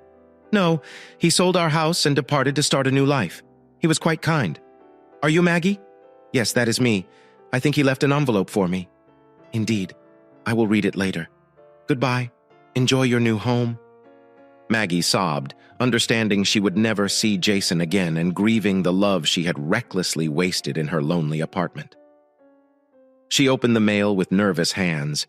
"No, he sold our house and departed to start a new life. He was quite kind." "Are you Maggie?" "Yes, that is me. I think he left an envelope for me." "Indeed. I will read it later. Goodbye. Enjoy your new home." Maggie sobbed, understanding she would never see Jason again and grieving the love she had recklessly wasted in her lonely apartment. She opened the mail with nervous hands.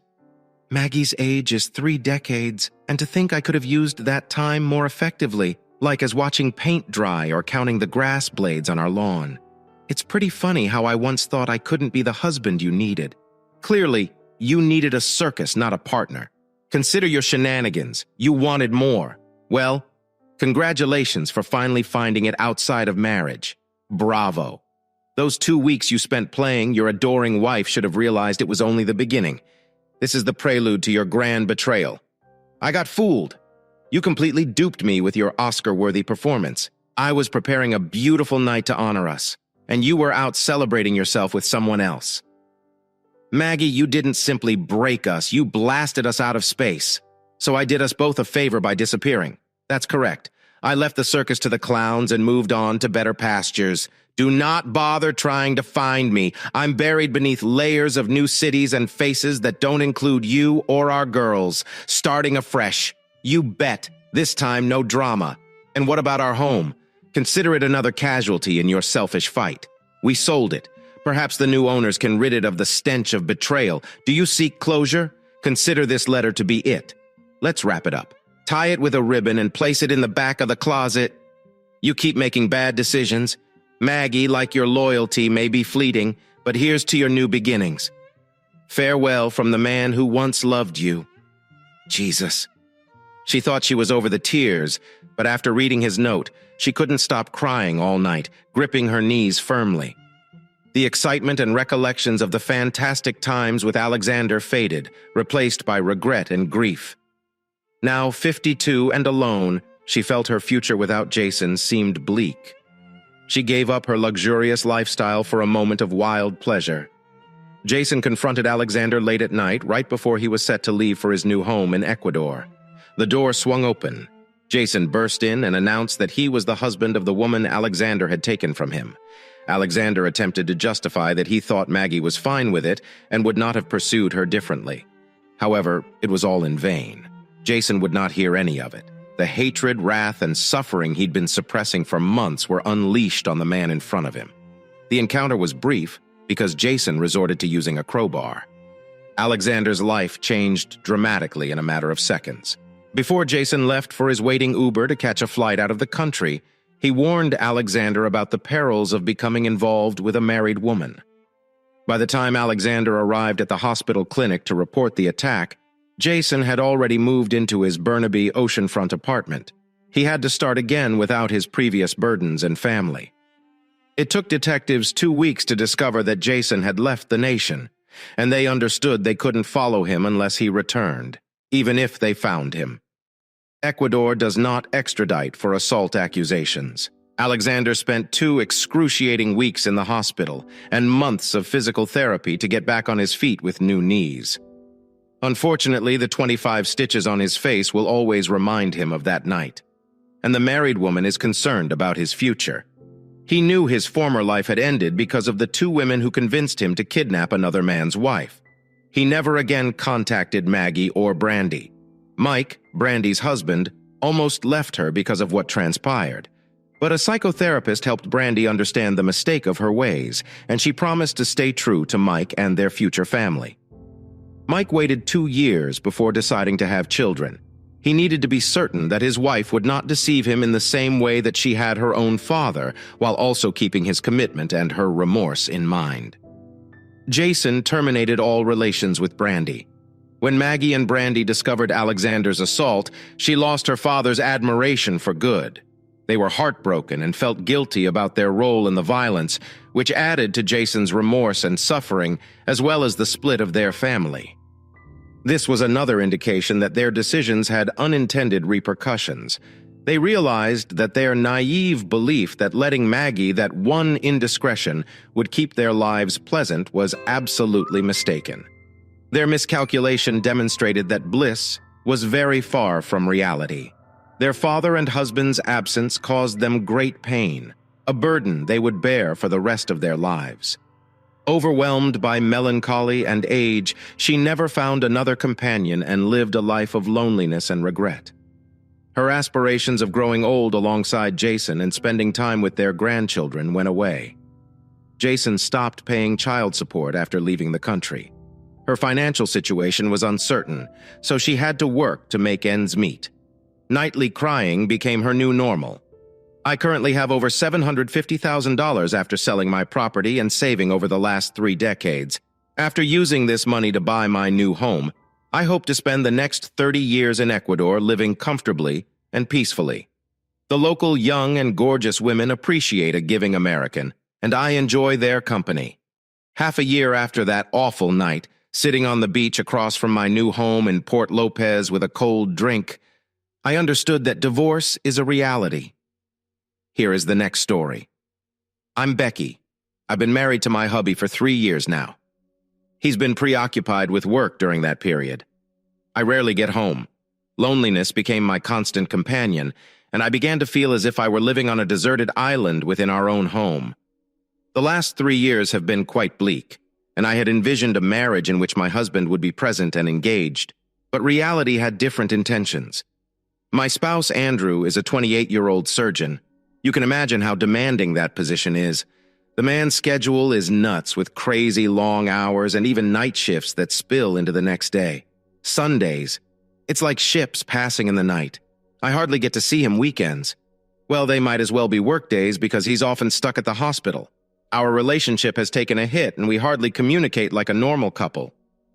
Maggie's age is 3 decades, and to think I could have used that time more effectively, like as watching paint dry or counting the grass blades on our lawn. It's pretty funny how I once thought I couldn't be the husband you needed. Clearly, you needed a circus, not a partner. Consider your shenanigans. You wanted more. Well, congratulations for finally finding it outside of marriage. Bravo. Those 2 weeks you spent playing your adoring wife should have realized it was only the beginning. This is the prelude to your grand betrayal. I got fooled. You completely duped me with your Oscar-worthy performance. I was preparing a beautiful night to honor us, and you were out celebrating yourself with someone else. Maggie, you didn't simply break us, you blasted us out of space. So I did us both a favor by disappearing. That's correct. I left the circus to the clowns and moved on to better pastures. Do not bother trying to find me. I'm buried beneath layers of new cities and faces that don't include you or our girls. Starting afresh. You bet. This time, no drama. And what about our home? Consider it another casualty in your selfish fight. We sold it. Perhaps the new owners can rid it of the stench of betrayal. Do you seek closure? Consider this letter to be it. Let's wrap it up. Tie it with a ribbon and place it in the back of the closet. You keep making bad decisions. Maggie, like your loyalty, may be fleeting, but here's to your new beginnings. Farewell from the man who once loved you. Jesus. She thought she was over the tears, but after reading his note, she couldn't stop crying all night, gripping her knees firmly. The excitement and recollections of the fantastic times with Alexander faded, replaced by regret and grief. Now 52 and alone, she felt her future without Jason seemed bleak. She gave up her luxurious lifestyle for a moment of wild pleasure. Jason confronted Alexander late at night, right before he was set to leave for his new home in Ecuador. The door swung open. Jason burst in and announced that he was the husband of the woman Alexander had taken from him. Alexander attempted to justify that he thought Maggie was fine with it and would not have pursued her differently. However, it was all in vain. Jason would not hear any of it. The hatred, wrath, and suffering he'd been suppressing for months were unleashed on the man in front of him. The encounter was brief because Jason resorted to using a crowbar. Alexander's life changed dramatically in a matter of seconds. Before Jason left for his waiting Uber to catch a flight out of the country, he warned Alexander about the perils of becoming involved with a married woman. By the time Alexander arrived at the hospital clinic to report the attack, Jason had already moved into his Burnaby oceanfront apartment. He had to start again without his previous burdens and family. It took detectives 2 weeks to discover that Jason had left the nation, and they understood they couldn't follow him unless he returned, even if they found him. Ecuador does not extradite for assault accusations. Alexander spent 2 excruciating weeks in the hospital and months of physical therapy to get back on his feet with new knees. Unfortunately, the 25 stitches on his face will always remind him of that night, and the married woman is concerned about his future. He knew his former life had ended because of the 2 women who convinced him to kidnap another man's wife. He never again contacted Maggie or Brandy. Mike, Brandy's husband, almost left her because of what transpired. But a psychotherapist helped Brandy understand the mistake of her ways, and she promised to stay true to Mike and their future family. Mike waited 2 years before deciding to have children. He needed to be certain that his wife would not deceive him in the same way that she had her own father, while also keeping his commitment and her remorse in mind. Jason terminated all relations with Brandy. When Maggie and Brandy discovered Alexander's assault, she lost her father's admiration for good. They were heartbroken and felt guilty about their role in the violence, which added to Jason's remorse and suffering, as well as the split of their family. This was another indication that their decisions had unintended repercussions. They realized that their naive belief that letting Maggie that one indiscretion would keep their lives pleasant was absolutely mistaken. Their miscalculation demonstrated that bliss was very far from reality. Their father and husband's absence caused them great pain, a burden they would bear for the rest of their lives. Overwhelmed by melancholy and age, she never found another companion and lived a life of loneliness and regret. Her aspirations of growing old alongside Jason and spending time with their grandchildren went away. Jason stopped paying child support after leaving the country. Her financial situation was uncertain, so she had to work to make ends meet. Nightly crying became her new normal. I currently have over $750,000 after selling my property and saving over the last 3 decades. After using this money to buy my new home, I hope to spend the next 30 years in Ecuador living comfortably and peacefully. The local young and gorgeous women appreciate a giving American, and I enjoy their company. Half a year after that awful night, sitting on the beach across from my new home in Port Lopez with a cold drink, I understood that divorce is a reality. Here is the next story. I'm Becky. I've been married to my hubby for 3 years now. He's been preoccupied with work during that period. I rarely get home. Loneliness became my constant companion, and I began to feel as if I were living on a deserted island within our own home. The last 3 years have been quite bleak, and I had envisioned a marriage in which my husband would be present and engaged, but reality had different intentions. My spouse, Andrew, is a 28-year-old surgeon. You can imagine how demanding that position is. The man's schedule is nuts with crazy long hours and even night shifts that spill into the next day. Sundays. It's like ships passing in the night. I hardly get to see him weekends. Well, they might as well be work days because he's often stuck at the hospital. Our relationship has taken a hit and we hardly communicate like a normal couple.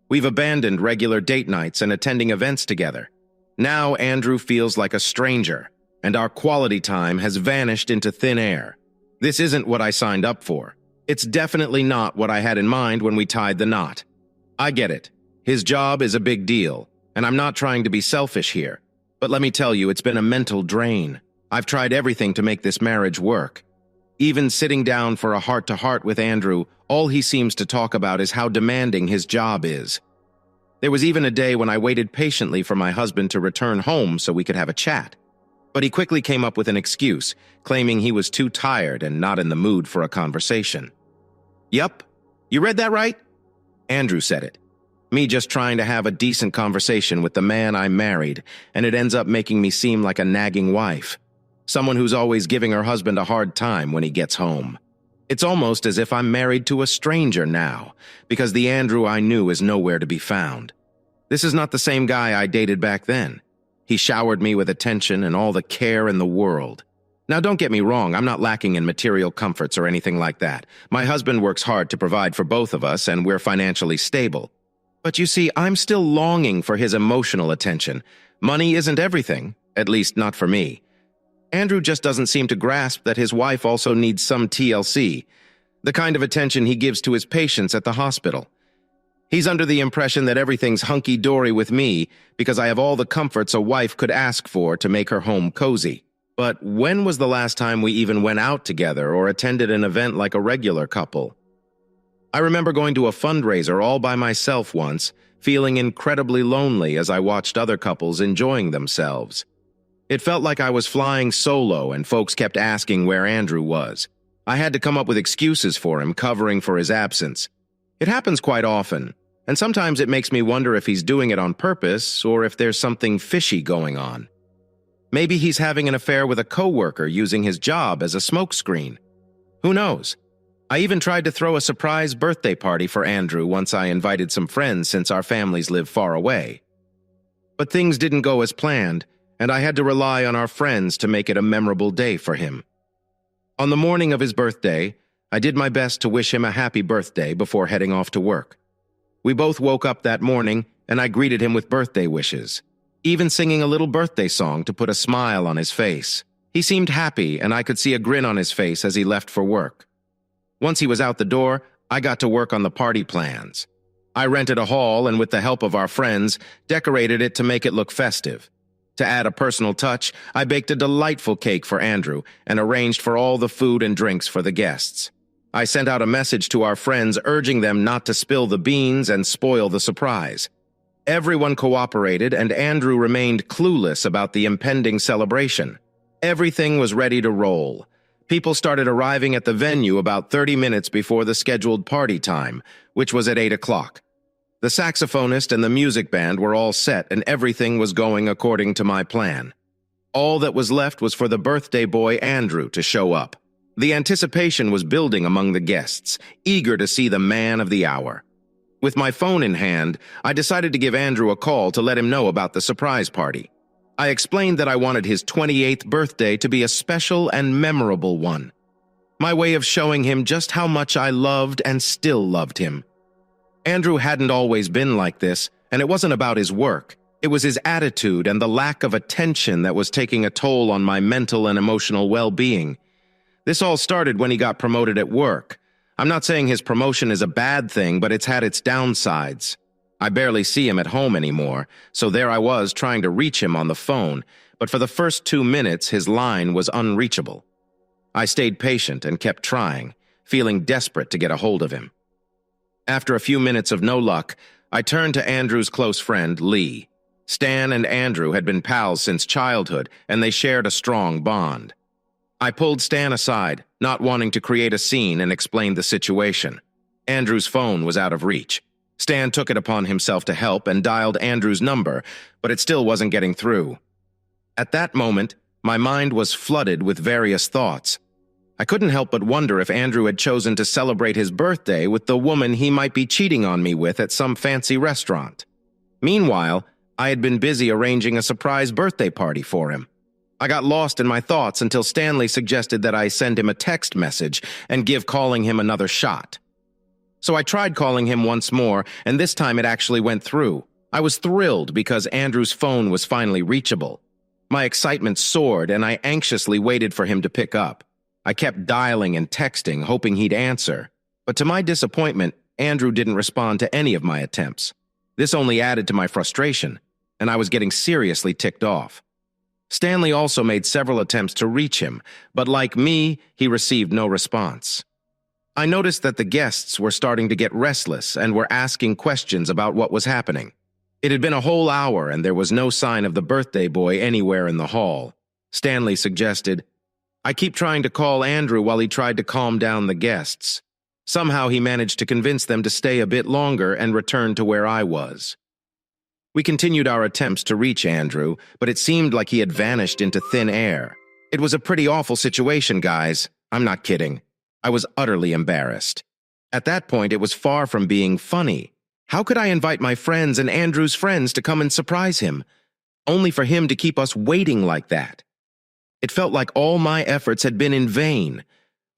We've abandoned regular date nights and attending events together. Now Andrew feels like a stranger, and our quality time has vanished into thin air. This isn't what I signed up for. It's definitely not what I had in mind when we tied the knot. I get it. His job is a big deal, and I'm not trying to be selfish here. But let me tell you, it's been a mental drain. I've tried everything to make this marriage work. Even sitting down for a heart-to-heart with Andrew, all he seems to talk about is how demanding his job is. There was even a day when I waited patiently for my husband to return home so we could have a chat. But he quickly came up with an excuse, claiming he was too tired and not in the mood for a conversation. Yup, you read that right? Andrew said it. Me just trying to have a decent conversation with the man I married, and it ends up making me seem like a nagging wife. Someone who's always giving her husband a hard time when he gets home. It's almost as if I'm married to a stranger now, because the Andrew I knew is nowhere to be found. This is not the same guy I dated back then. He showered me with attention and all the care in the world. Now don't get me wrong, I'm not lacking in material comforts or anything like that. My husband works hard to provide for both of us and we're financially stable. But you see, I'm still longing for his emotional attention. Money isn't everything, at least not for me. Andrew just doesn't seem to grasp that his wife also needs some TLC, the kind of attention he gives to his patients at the hospital. He's under the impression that everything's hunky-dory with me because I have all the comforts a wife could ask for to make her home cozy. But when was the last time we even went out together or attended an event like a regular couple? I remember going to a fundraiser all by myself once, feeling incredibly lonely as I watched other couples enjoying themselves. It felt like I was flying solo and folks kept asking where Andrew was. I had to come up with excuses for him, covering for his absence. It happens quite often, and sometimes it makes me wonder if he's doing it on purpose or if there's something fishy going on. Maybe he's having an affair with a coworker using his job as a smokescreen. Who knows? I even tried to throw a surprise birthday party for Andrew once I invited some friends since our families live far away. But things didn't go as planned, and I had to rely on our friends to make it a memorable day for him. On the morning of his birthday, I did my best to wish him a happy birthday before heading off to work. We both woke up that morning, and I greeted him with birthday wishes, even singing a little birthday song to put a smile on his face. He seemed happy, and I could see a grin on his face as he left for work. Once he was out the door, I got to work on the party plans. I rented a hall and with the help of our friends, decorated it to make it look festive. To add a personal touch, I baked a delightful cake for Andrew and arranged for all the food and drinks for the guests. I sent out a message to our friends urging them not to spill the beans and spoil the surprise. Everyone cooperated and Andrew remained clueless about the impending celebration. Everything was ready to roll. People started arriving at the venue about 30 minutes before the scheduled party time, which was at 8 o'clock. The saxophonist and the music band were all set and everything was going according to my plan. All that was left was for the birthday boy Andrew to show up. The anticipation was building among the guests, eager to see the man of the hour. With my phone in hand, I decided to give Andrew a call to let him know about the surprise party. I explained that I wanted his 28th birthday to be a special and memorable one. My way of showing him just how much I loved and still loved him. Andrew hadn't always been like this, and it wasn't about his work. It was his attitude and the lack of attention that was taking a toll on my mental and emotional well-being. This all started when he got promoted at work. I'm not saying his promotion is a bad thing, but it's had its downsides. I barely see him at home anymore, so there I was trying to reach him on the phone, but for the first 2 minutes his line was unreachable. I stayed patient and kept trying, feeling desperate to get a hold of him. After a few minutes of no luck, I turned to Andrew's close friend, Lee. Stan and Andrew had been pals since childhood, and they shared a strong bond. I pulled Stan aside, not wanting to create a scene, and explained the situation. Andrew's phone was out of reach. Stan took it upon himself to help and dialed Andrew's number, but it still wasn't getting through. At that moment, my mind was flooded with various thoughts. I couldn't help but wonder if Andrew had chosen to celebrate his birthday with the woman he might be cheating on me with at some fancy restaurant. Meanwhile, I had been busy arranging a surprise birthday party for him. I got lost in my thoughts until Stanley suggested that I send him a text message and give calling him another shot. So I tried calling him once more, and this time it actually went through. I was thrilled because Andrew's phone was finally reachable. My excitement soared, and I anxiously waited for him to pick up. I kept dialing and texting, hoping he'd answer. But to my disappointment, Andrew didn't respond to any of my attempts. This only added to my frustration, and I was getting seriously ticked off. Stanley also made several attempts to reach him, but like me, he received no response. I noticed that the guests were starting to get restless and were asking questions about what was happening. It had been a whole hour and there was no sign of the birthday boy anywhere in the hall. Stanley suggested, "I keep trying to call Andrew while he tried to calm down the guests. Somehow he managed to convince them to stay a bit longer and return to where I was." We continued our attempts to reach Andrew, but it seemed like he had vanished into thin air. It was a pretty awful situation, guys. I'm not kidding. I was utterly embarrassed. At that point, it was far from being funny. How could I invite my friends and Andrew's friends to come and surprise him, only for him to keep us waiting like that? It felt like all my efforts had been in vain.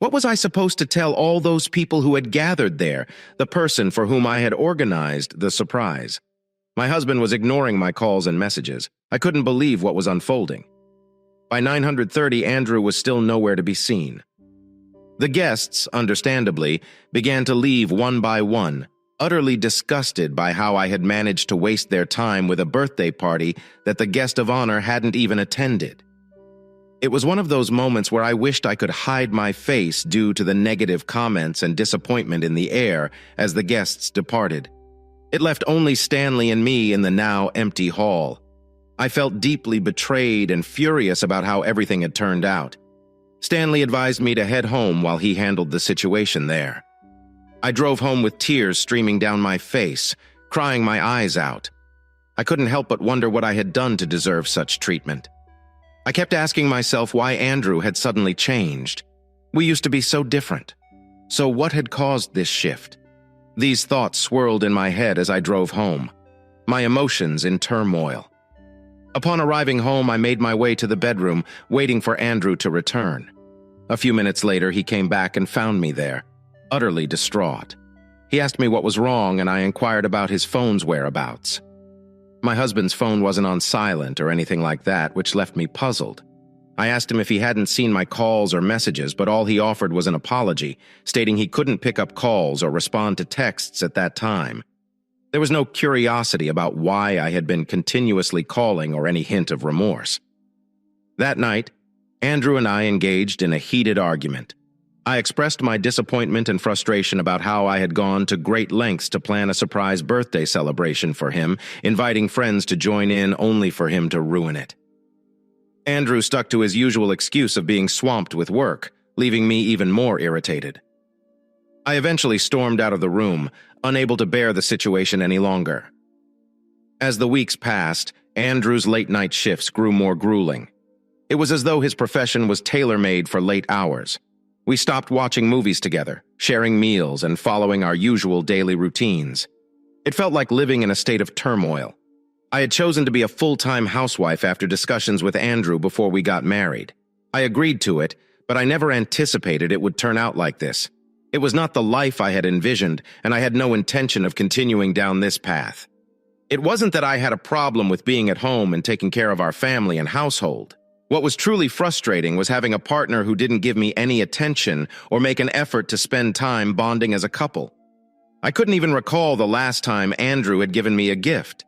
What was I supposed to tell all those people who had gathered there, the person for whom I had organized the surprise? My husband was ignoring my calls and messages. I couldn't believe what was unfolding. By 9:30, Andrew was still nowhere to be seen. The guests, understandably, began to leave one by one, utterly disgusted by how I had managed to waste their time with a birthday party that the guest of honor hadn't even attended. It was one of those moments where I wished I could hide my face due to the negative comments and disappointment in the air as the guests departed. It left only Stanley and me in the now empty hall. I felt deeply betrayed and furious about how everything had turned out. Stanley advised me to head home while he handled the situation there. I drove home with tears streaming down my face, crying my eyes out. I couldn't help but wonder what I had done to deserve such treatment. I kept asking myself why Andrew had suddenly changed. We used to be so different. So what had caused this shift? These thoughts swirled in my head as I drove home, my emotions in turmoil. Upon arriving home, I made my way to the bedroom, waiting for Andrew to return. A few minutes later, he came back and found me there, utterly distraught. He asked me what was wrong, and I inquired about his phone's whereabouts. My husband's phone wasn't on silent or anything like that, which left me puzzled. I asked him if he hadn't seen my calls or messages, but all he offered was an apology, stating he couldn't pick up calls or respond to texts at that time. There was no curiosity about why I had been continuously calling or any hint of remorse. That night, Andrew and I engaged in a heated argument. I expressed my disappointment and frustration about how I had gone to great lengths to plan a surprise birthday celebration for him, inviting friends to join in only for him to ruin it. Andrew stuck to his usual excuse of being swamped with work, leaving me even more irritated. I eventually stormed out of the room, unable to bear the situation any longer. As the weeks passed, Andrew's late-night shifts grew more grueling. It was as though his profession was tailor-made for late hours. We stopped watching movies together, sharing meals, and following our usual daily routines. It felt like living in a state of turmoil. I had chosen to be a full-time housewife after discussions with Andrew before we got married. I agreed to it, but I never anticipated it would turn out like this. It was not the life I had envisioned, and I had no intention of continuing down this path. It wasn't that I had a problem with being at home and taking care of our family and household. What was truly frustrating was having a partner who didn't give me any attention or make an effort to spend time bonding as a couple. I couldn't even recall the last time Andrew had given me a gift.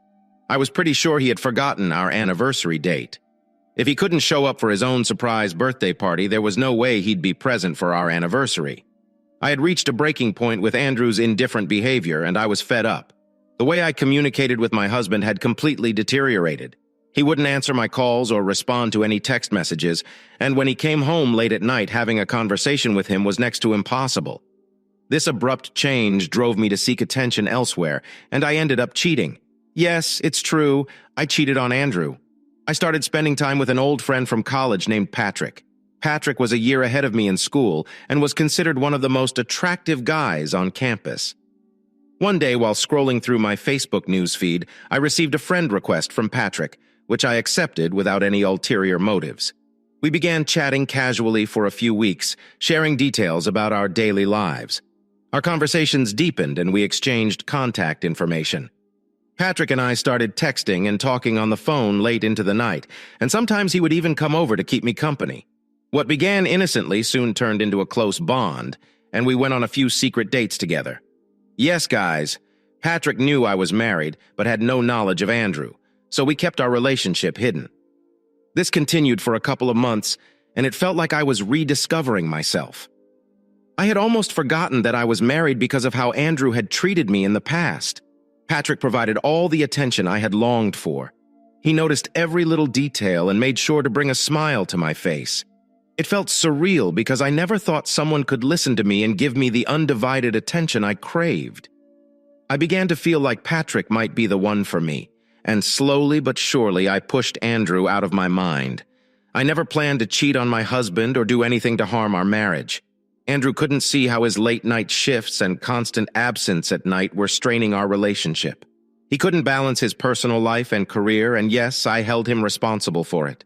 I was pretty sure he had forgotten our anniversary date. If he couldn't show up for his own surprise birthday party, there was no way he'd be present for our anniversary. I had reached a breaking point with Andrew's indifferent behavior, and I was fed up. The way I communicated with my husband had completely deteriorated. He wouldn't answer my calls or respond to any text messages, and when he came home late at night, having a conversation with him was next to impossible. This abrupt change drove me to seek attention elsewhere, and I ended up cheating. Yes, it's true, I cheated on Andrew. I started spending time with an old friend from college named Patrick. Patrick was a year ahead of me in school and was considered one of the most attractive guys on campus. One day, while scrolling through my Facebook newsfeed, I received a friend request from Patrick, which I accepted without any ulterior motives. We began chatting casually for a few weeks, sharing details about our daily lives. Our conversations deepened and we exchanged contact information. Patrick and I started texting and talking on the phone late into the night, and sometimes he would even come over to keep me company. What began innocently soon turned into a close bond, and we went on a few secret dates together. Yes, guys, Patrick knew I was married, but had no knowledge of Andrew, so we kept our relationship hidden. This continued for a couple of months, and it felt like I was rediscovering myself. I had almost forgotten that I was married because of how Andrew had treated me in the past. Patrick provided all the attention I had longed for. He noticed every little detail and made sure to bring a smile to my face. It felt surreal because I never thought someone could listen to me and give me the undivided attention I craved. I began to feel like Patrick might be the one for me, and slowly but surely I pushed Andrew out of my mind. I never planned to cheat on my husband or do anything to harm our marriage. Andrew couldn't see how his late-night shifts and constant absence at night were straining our relationship. He couldn't balance his personal life and career, and yes, I held him responsible for it.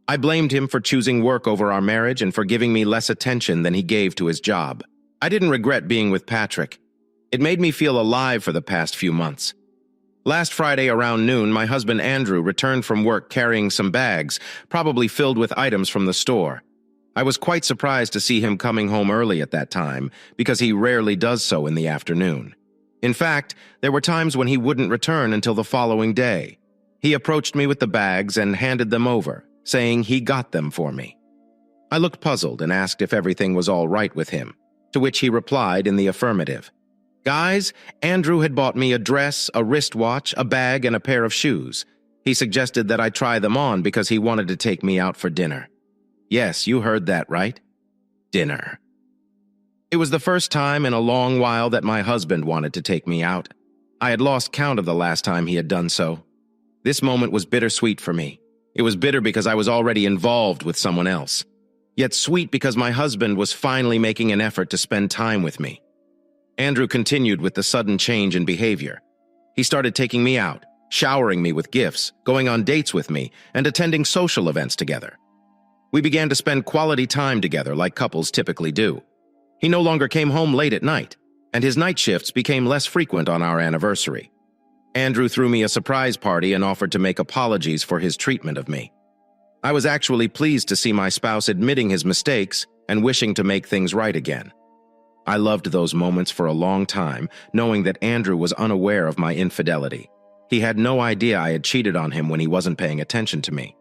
I blamed him for choosing work over our marriage and for giving me less attention than he gave to his job. I didn't regret being with Patrick. It made me feel alive for the past few months. Last Friday around noon, my husband Andrew returned from work carrying some bags, probably filled with items from the store. I was quite surprised to see him coming home early at that time, because he rarely does so in the afternoon. In fact, there were times when he wouldn't return until the following day. He approached me with the bags and handed them over, saying he got them for me. I looked puzzled and asked if everything was all right with him, to which he replied in the affirmative. Guys, Andrew had bought me a dress, a wristwatch, a bag, and a pair of shoes. He suggested that I try them on because he wanted to take me out for dinner. Yes, you heard that right. Dinner. It was the first time in a long while that my husband wanted to take me out. I had lost count of the last time he had done so. This moment was bittersweet for me. It was bitter because I was already involved with someone else, yet sweet because my husband was finally making an effort to spend time with me. Andrew continued with the sudden change in behavior. He started taking me out, showering me with gifts, going on dates with me, and attending social events together. We began to spend quality time together like couples typically do. He no longer came home late at night, and his night shifts became less frequent on our anniversary. Andrew threw me a surprise party and offered to make apologies for his treatment of me. I was actually pleased to see my spouse admitting his mistakes and wishing to make things right again. I loved those moments for a long time, knowing that Andrew was unaware of my infidelity. He had no idea I had cheated on him when he wasn't paying attention to me.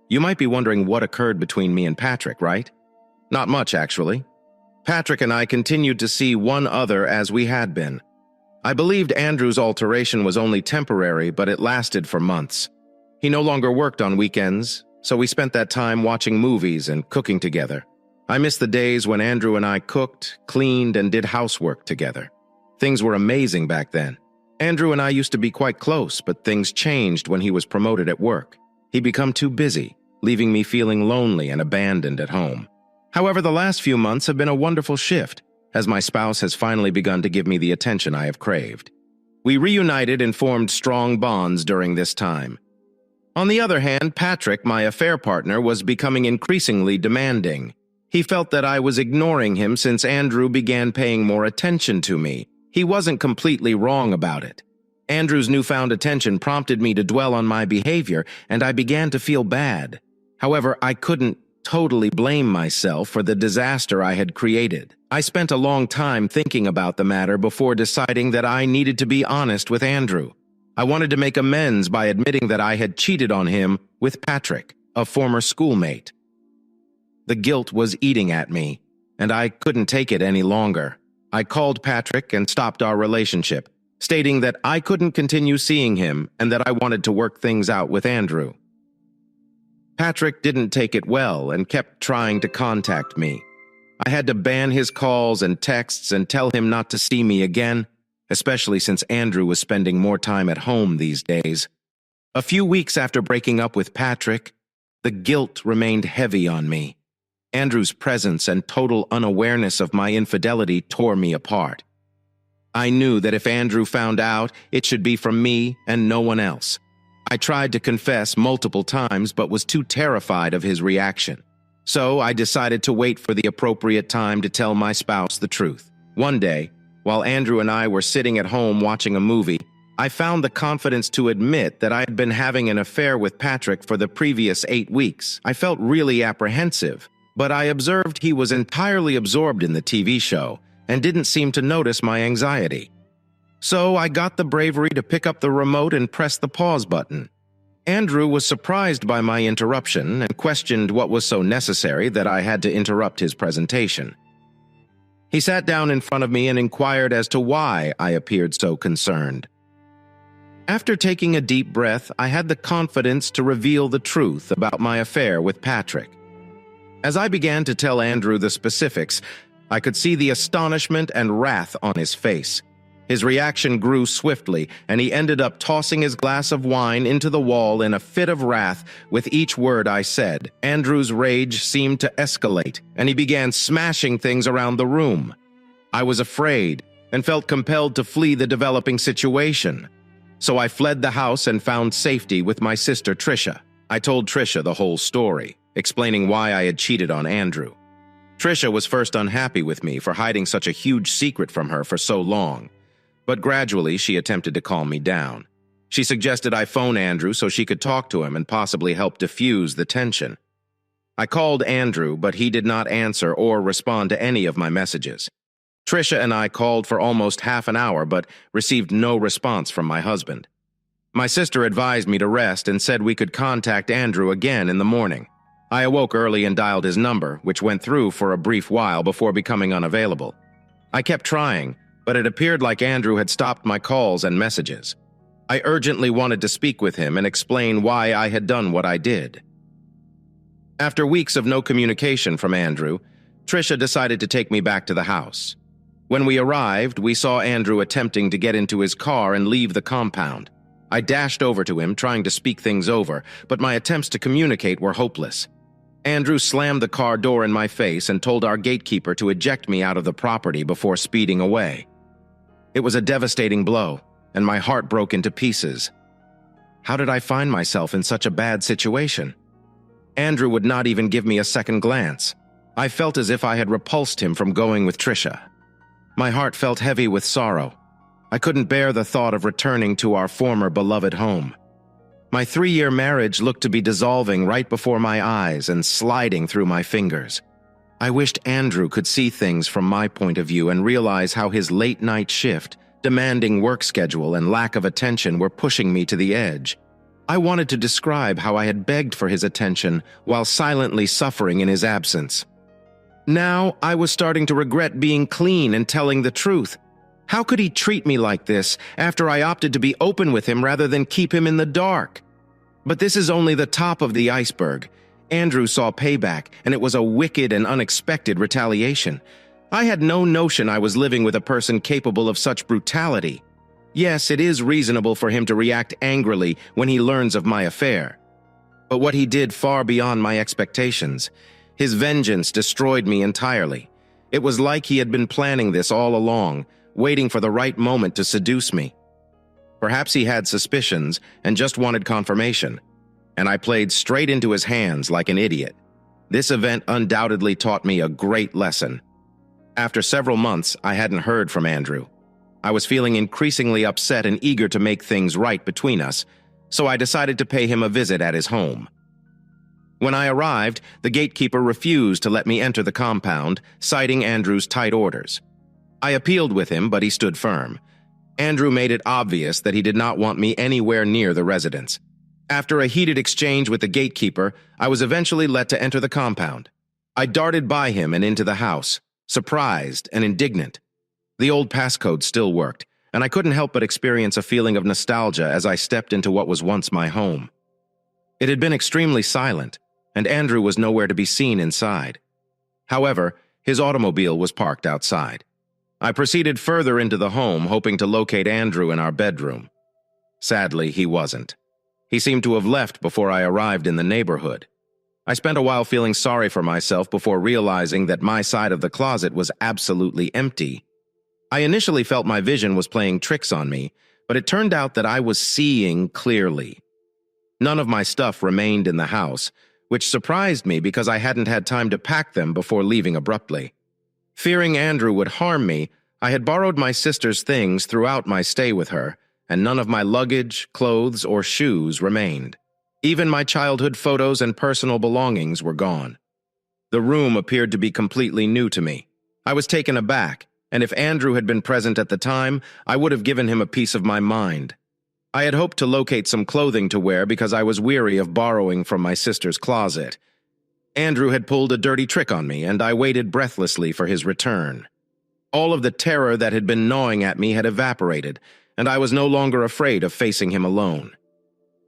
You might be wondering what occurred between me and Patrick, right? Not much, actually. Patrick and I continued to see one other as we had been. I believed Andrew's alteration was only temporary, but it lasted for months. He no longer worked on weekends, so we spent that time watching movies and cooking together. I miss the days when Andrew and I cooked, cleaned, and did housework together. Things were amazing back then. Andrew and I used to be quite close, but things changed when he was promoted at work. He became too busy, leaving me feeling lonely and abandoned at home. However, the last few months have been a wonderful shift, as my spouse has finally begun to give me the attention I have craved. We reunited and formed strong bonds during this time. On the other hand, Patrick, my affair partner, was becoming increasingly demanding. He felt that I was ignoring him since Andrew began paying more attention to me. He wasn't completely wrong about it. Andrew's newfound attention prompted me to dwell on my behavior, and I began to feel bad. However, I couldn't totally blame myself for the disaster I had created. I spent a long time thinking about the matter before deciding that I needed to be honest with Andrew. I wanted to make amends by admitting that I had cheated on him with Patrick, a former schoolmate. The guilt was eating at me, and I couldn't take it any longer. I called Patrick and stopped our relationship, stating that I couldn't continue seeing him and that I wanted to work things out with Andrew. Patrick didn't take it well and kept trying to contact me. I had to ban his calls and texts and tell him not to see me again, especially since Andrew was spending more time at home these days. A few weeks after breaking up with Patrick, the guilt remained heavy on me. Andrew's presence and total unawareness of my infidelity tore me apart. I knew that if Andrew found out, it should be from me and no one else. I tried to confess multiple times but was too terrified of his reaction. So I decided to wait for the appropriate time to tell my spouse the truth. One day, while Andrew and I were sitting at home watching a movie, I found the confidence to admit that I had been having an affair with Patrick for the previous 8 weeks. I felt really apprehensive, but I observed he was entirely absorbed in the TV show and didn't seem to notice my anxiety. So I got the bravery to pick up the remote and press the pause button. Andrew was surprised by my interruption and questioned what was so necessary that I had to interrupt his presentation. He sat down in front of me and inquired as to why I appeared so concerned. After taking a deep breath, I had the confidence to reveal the truth about my affair with Patrick. As I began to tell Andrew the specifics, I could see the astonishment and wrath on his face. His reaction grew swiftly, and he ended up tossing his glass of wine into the wall in a fit of wrath with each word I said. Andrew's rage seemed to escalate, and he began smashing things around the room. I was afraid and felt compelled to flee the developing situation. So I fled the house and found safety with my sister Trisha. I told Trisha the whole story, explaining why I had cheated on Andrew. Trisha was first unhappy with me for hiding such a huge secret from her for so long. But gradually, she attempted to calm me down. She suggested I phone Andrew so she could talk to him and possibly help diffuse the tension. I called Andrew, but he did not answer or respond to any of my messages. Trisha and I called for almost half an hour, but received no response from my husband. My sister advised me to rest and said we could contact Andrew again in the morning. I awoke early and dialed his number, which went through for a brief while before becoming unavailable. I kept trying, but it appeared like Andrew had stopped my calls and messages. I urgently wanted to speak with him and explain why I had done what I did. After weeks of no communication from Andrew, Trisha decided to take me back to the house. When we arrived, we saw Andrew attempting to get into his car and leave the compound. I dashed over to him, trying to speak things over, but my attempts to communicate were hopeless. Andrew slammed the car door in my face and told our gatekeeper to eject me out of the property before speeding away. It was a devastating blow, and my heart broke into pieces. How did I find myself in such a bad situation? Andrew would not even give me a second glance. I felt as if I had repulsed him from going with Trisha. My heart felt heavy with sorrow. I couldn't bear the thought of returning to our former beloved home. My 3-year marriage looked to be dissolving right before my eyes and sliding through my fingers. I wished Andrew could see things from my point of view and realize how his late-night shift, demanding work schedule, and lack of attention were pushing me to the edge. I wanted to describe how I had begged for his attention while silently suffering in his absence. Now, I was starting to regret being clean and telling the truth. How could he treat me like this after I opted to be open with him rather than keep him in the dark? But this is only the top of the iceberg. Andrew saw payback, and it was a wicked and unexpected retaliation. I had no notion I was living with a person capable of such brutality. Yes, it is reasonable for him to react angrily when he learns of my affair. But what he did far beyond my expectations. His vengeance destroyed me entirely. It was like he had been planning this all along, waiting for the right moment to seduce me. Perhaps he had suspicions and just wanted confirmation, and I played straight into his hands like an idiot. This event undoubtedly taught me a great lesson. After several months, I hadn't heard from Andrew. I was feeling increasingly upset and eager to make things right between us, so I decided to pay him a visit at his home. When I arrived, the gatekeeper refused to let me enter the compound, citing Andrew's tight orders. I appealed with him, but he stood firm. Andrew made it obvious that he did not want me anywhere near the residence. After a heated exchange with the gatekeeper, I was eventually let to enter the compound. I darted by him and into the house, surprised and indignant. The old passcode still worked, and I couldn't help but experience a feeling of nostalgia as I stepped into what was once my home. It had been extremely silent, and Andrew was nowhere to be seen inside. However, his automobile was parked outside. I proceeded further into the home, hoping to locate Andrew in our bedroom. Sadly, he wasn't. He seemed to have left before I arrived in the neighborhood. I spent a while feeling sorry for myself before realizing that my side of the closet was absolutely empty. I initially felt my vision was playing tricks on me, but it turned out that I was seeing clearly. None of my stuff remained in the house, which surprised me because I hadn't had time to pack them before leaving abruptly. Fearing Andrew would harm me, I had borrowed my sister's things throughout my stay with her, and none of my luggage, clothes, or shoes remained. Even my childhood photos and personal belongings were gone. The room appeared to be completely new to me. I was taken aback, and if Andrew had been present at the time, I would have given him a piece of my mind. I had hoped to locate some clothing to wear because I was weary of borrowing from my sister's closet. Andrew had pulled a dirty trick on me, and I waited breathlessly for his return. All of the terror that had been gnawing at me had evaporated, and I was no longer afraid of facing him alone.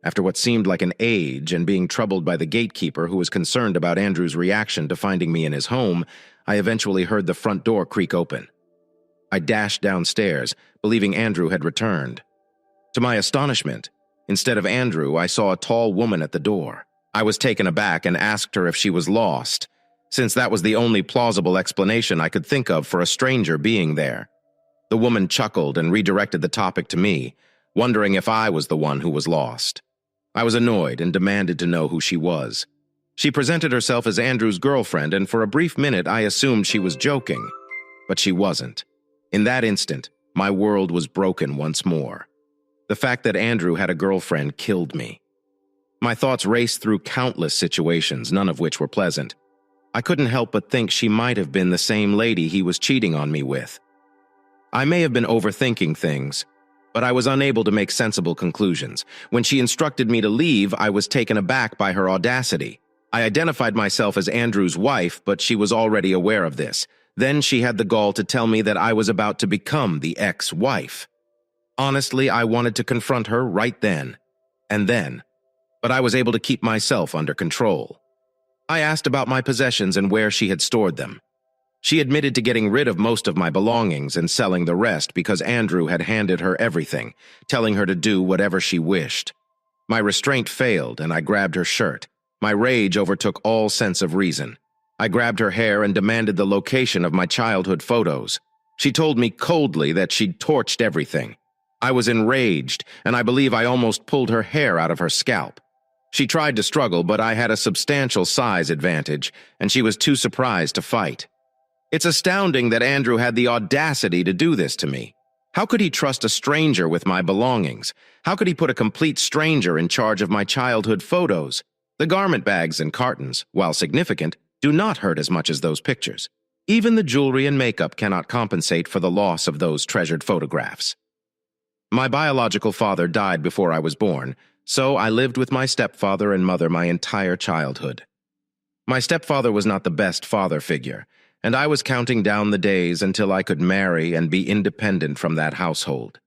After what seemed like an age and being troubled by the gatekeeper who was concerned about Andrew's reaction to finding me in his home, I eventually heard the front door creak open. I dashed downstairs, believing Andrew had returned. To my astonishment, instead of Andrew, I saw a tall woman at the door. I was taken aback and asked her if she was lost, since that was the only plausible explanation I could think of for a stranger being there. The woman chuckled and redirected the topic to me, wondering if I was the one who was lost. I was annoyed and demanded to know who she was. She presented herself as Andrew's girlfriend, and for a brief minute I assumed she was joking. But she wasn't. In that instant, my world was broken once more. The fact that Andrew had a girlfriend killed me. My thoughts raced through countless situations, none of which were pleasant. I couldn't help but think she might have been the same lady he was cheating on me with. I may have been overthinking things, but I was unable to make sensible conclusions. When she instructed me to leave, I was taken aback by her audacity. I identified myself as Andrew's wife, but she was already aware of this. Then she had the gall to tell me that I was about to become the ex-wife. Honestly, I wanted to confront her right then and then, but I was able to keep myself under control. I asked about my possessions and where she had stored them. She admitted to getting rid of most of my belongings and selling the rest because Andrew had handed her everything, telling her to do whatever she wished. My restraint failed, and I grabbed her shirt. My rage overtook all sense of reason. I grabbed her hair and demanded the location of my childhood photos. She told me coldly that she'd torched everything. I was enraged, and I believe I almost pulled her hair out of her scalp. She tried to struggle, but I had a substantial size advantage, and she was too surprised to fight. It's astounding that Andrew had the audacity to do this to me. How could he trust a stranger with my belongings? How could he put a complete stranger in charge of my childhood photos? The garment bags and cartons, while significant, do not hurt as much as those pictures. Even the jewelry and makeup cannot compensate for the loss of those treasured photographs. My biological father died before I was born, so I lived with my stepfather and mother my entire childhood. My stepfather was not the best father figure, and I was counting down the days until I could marry and be independent from that household.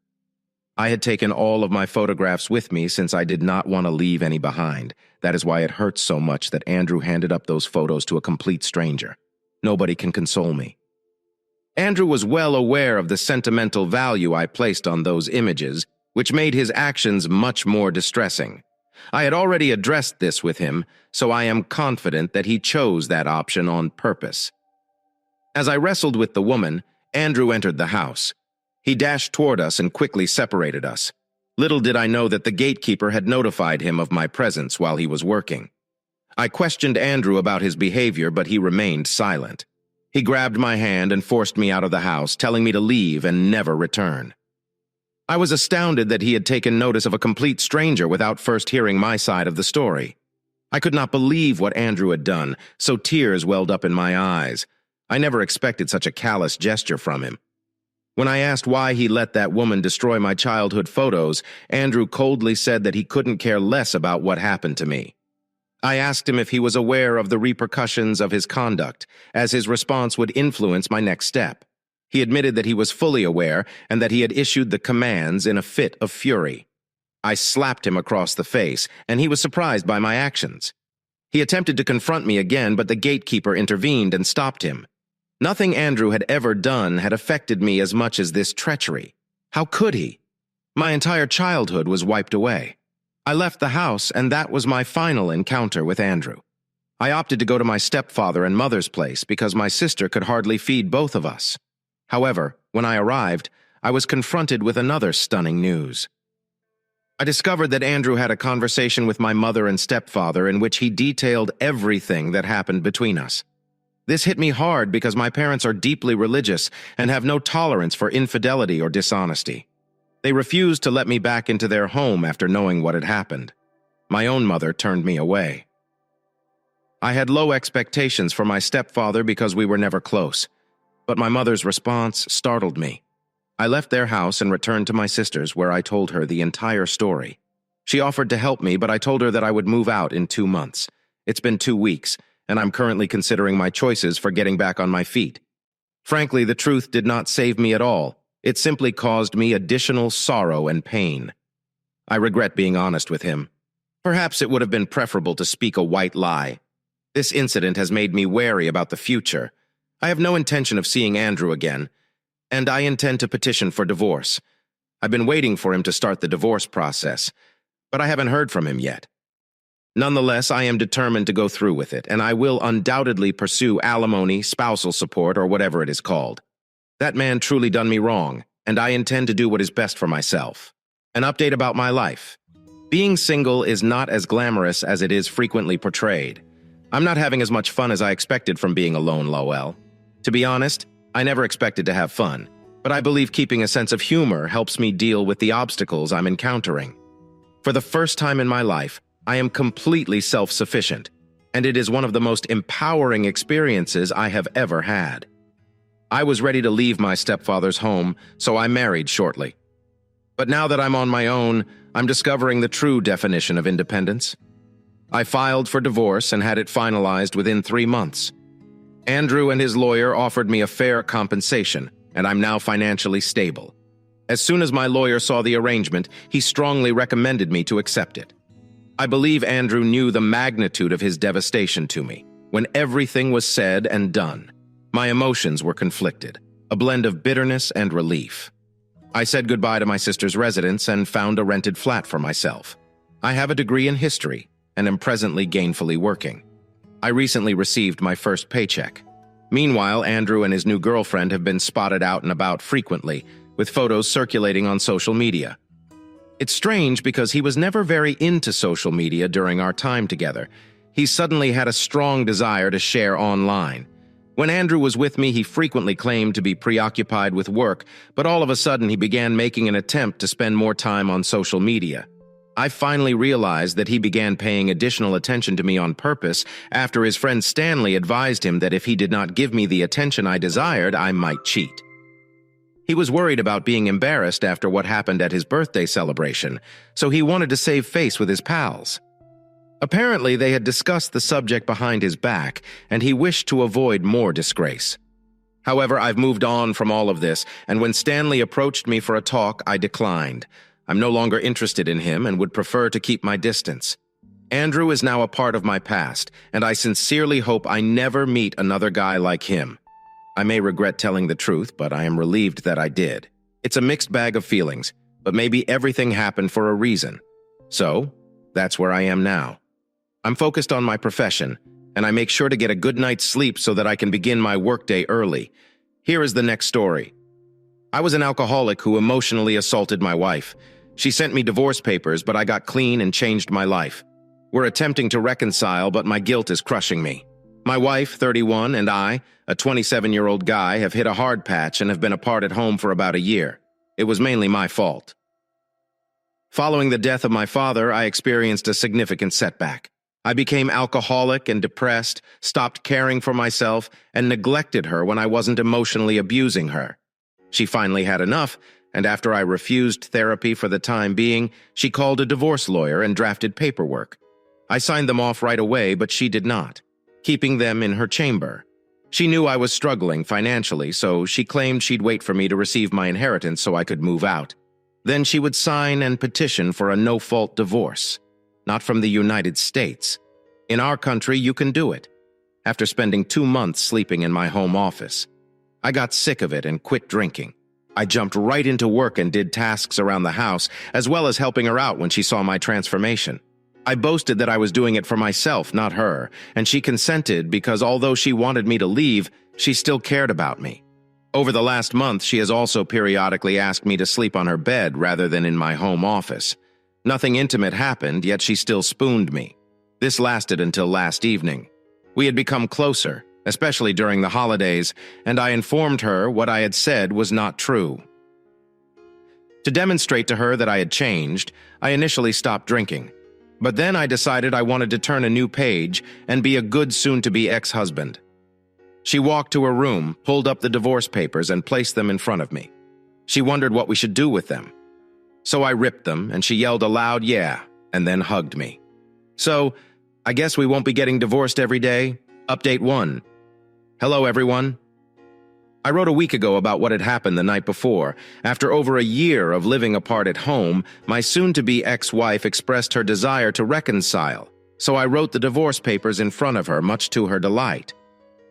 I had taken all of my photographs with me since I did not want to leave any behind. That is why it hurts so much that Andrew handed up those photos to a complete stranger. Nobody can console me. Andrew was well aware of the sentimental value I placed on those images, which made his actions much more distressing. I had already addressed this with him, so I am confident that he chose that option on purpose. As I wrestled with the woman, Andrew entered the house. He dashed toward us and quickly separated us. Little did I know that the gatekeeper had notified him of my presence while he was working. I questioned Andrew about his behavior, but he remained silent. He grabbed my hand and forced me out of the house, telling me to leave and never return. I was astounded that he had taken notice of a complete stranger without first hearing my side of the story. I could not believe what Andrew had done, so tears welled up in my eyes. I never expected such a callous gesture from him. When I asked why he let that woman destroy my childhood photos, Andrew coldly said that he couldn't care less about what happened to me. I asked him if he was aware of the repercussions of his conduct, as his response would influence my next step. He admitted that he was fully aware and that he had issued the commands in a fit of fury. I slapped him across the face, and he was surprised by my actions. He attempted to confront me again, but the gatekeeper intervened and stopped him. Nothing Andrew had ever done had affected me as much as this treachery. How could he? My entire childhood was wiped away. I left the house, and that was my final encounter with Andrew. I opted to go to my stepfather and mother's place because my sister could hardly feed both of us. However, when I arrived, I was confronted with another stunning news. I discovered that Andrew had a conversation with my mother and stepfather in which he detailed everything that happened between us. This hit me hard because my parents are deeply religious and have no tolerance for infidelity or dishonesty. They refused to let me back into their home after knowing what had happened. My own mother turned me away. I had low expectations for my stepfather because we were never close, but my mother's response startled me. I left their house and returned to my sister's, where I told her the entire story. She offered to help me, but I told her that I would move out in 2 months. It's been 2 weeks, and I'm currently considering my choices for getting back on my feet. Frankly, the truth did not save me at all. It simply caused me additional sorrow and pain. I regret being honest with him. Perhaps it would have been preferable to speak a white lie. This incident has made me wary about the future. I have no intention of seeing Andrew again, and I intend to petition for divorce. I've been waiting for him to start the divorce process, but I haven't heard from him yet. Nonetheless, I am determined to go through with it, and I will undoubtedly pursue alimony, spousal support, or whatever it is called. That man truly done me wrong, and I intend to do what is best for myself. An update about my life. Being single is not as glamorous as it is frequently portrayed. I'm not having as much fun as I expected from being alone, Lowell. To be honest, I never expected to have fun, but I believe keeping a sense of humor helps me deal with the obstacles I'm encountering. For the first time in my life, I am completely self-sufficient, and it is one of the most empowering experiences I have ever had. I was ready to leave my stepfather's home, so I married shortly. But now that I'm on my own, I'm discovering the true definition of independence. I filed for divorce and had it finalized within 3 months. Andrew and his lawyer offered me a fair compensation, and I'm now financially stable. As soon as my lawyer saw the arrangement, he strongly recommended me to accept it. I believe Andrew knew the magnitude of his devastation to me. When everything was said and done, my emotions were conflicted, a blend of bitterness and relief. I said goodbye to my sister's residence and found a rented flat for myself. I have a degree in history and am presently gainfully working. I recently received my first paycheck. Meanwhile, Andrew and his new girlfriend have been spotted out and about frequently, with photos circulating on social media. It's strange because he was never very into social media during our time together. He suddenly had a strong desire to share online. When Andrew was with me, he frequently claimed to be preoccupied with work, but all of a sudden he began making an attempt to spend more time on social media. I finally realized that he began paying additional attention to me on purpose after his friend Stanley advised him that if he did not give me the attention I desired, I might cheat. He was worried about being embarrassed after what happened at his birthday celebration, so he wanted to save face with his pals. Apparently, they had discussed the subject behind his back, and he wished to avoid more disgrace. However, I've moved on from all of this, and when Stanley approached me for a talk, I declined. I'm no longer interested in him and would prefer to keep my distance. Andrew is now a part of my past, and I sincerely hope I never meet another guy like him. I may regret telling the truth, but I am relieved that I did. It's a mixed bag of feelings, but maybe everything happened for a reason. So, that's where I am now. I'm focused on my profession, and I make sure to get a good night's sleep so that I can begin my workday early. Here is the next story. I was an alcoholic who emotionally assaulted my wife. She sent me divorce papers, but I got clean and changed my life. We're attempting to reconcile, but my guilt is crushing me. My wife, 31, and I, a 27-year-old guy, have hit a hard patch and have been apart at home for about a year. It was mainly my fault. Following the death of my father, I experienced a significant setback. I became alcoholic and depressed, stopped caring for myself, and neglected her when I wasn't emotionally abusing her. She finally had enough, and after I refused therapy for the time being, she called a divorce lawyer and drafted paperwork. I signed them off right away, but she did not, keeping them in her chamber. She knew I was struggling financially, so she claimed she'd wait for me to receive my inheritance so I could move out. Then she would sign and petition for a no-fault divorce. Not from the United States. In our country, you can do it. After spending 2 months sleeping in my home office, I got sick of it and quit drinking. I jumped right into work and did tasks around the house, as well as helping her out when she saw my transformation. I boasted that I was doing it for myself, not her, and she consented because although she wanted me to leave, she still cared about me. Over the last month, she has also periodically asked me to sleep on her bed rather than in my home office. Nothing intimate happened, yet she still spooned me. This lasted until last evening. We had become closer, especially during the holidays, and I informed her what I had said was not true. To demonstrate to her that I had changed, I initially stopped drinking. But then I decided I wanted to turn a new page and be a good soon-to-be ex-husband. She walked to her room, pulled up the divorce papers, and placed them in front of me. She wondered what we should do with them. So I ripped them, and she yelled a loud "yeah," and then hugged me. So, I guess we won't be getting divorced every day? Update 1. Hello, everyone. I wrote a week ago about what had happened the night before. After over a year of living apart at home, my soon-to-be ex-wife expressed her desire to reconcile, so I wrote the divorce papers in front of her, much to her delight.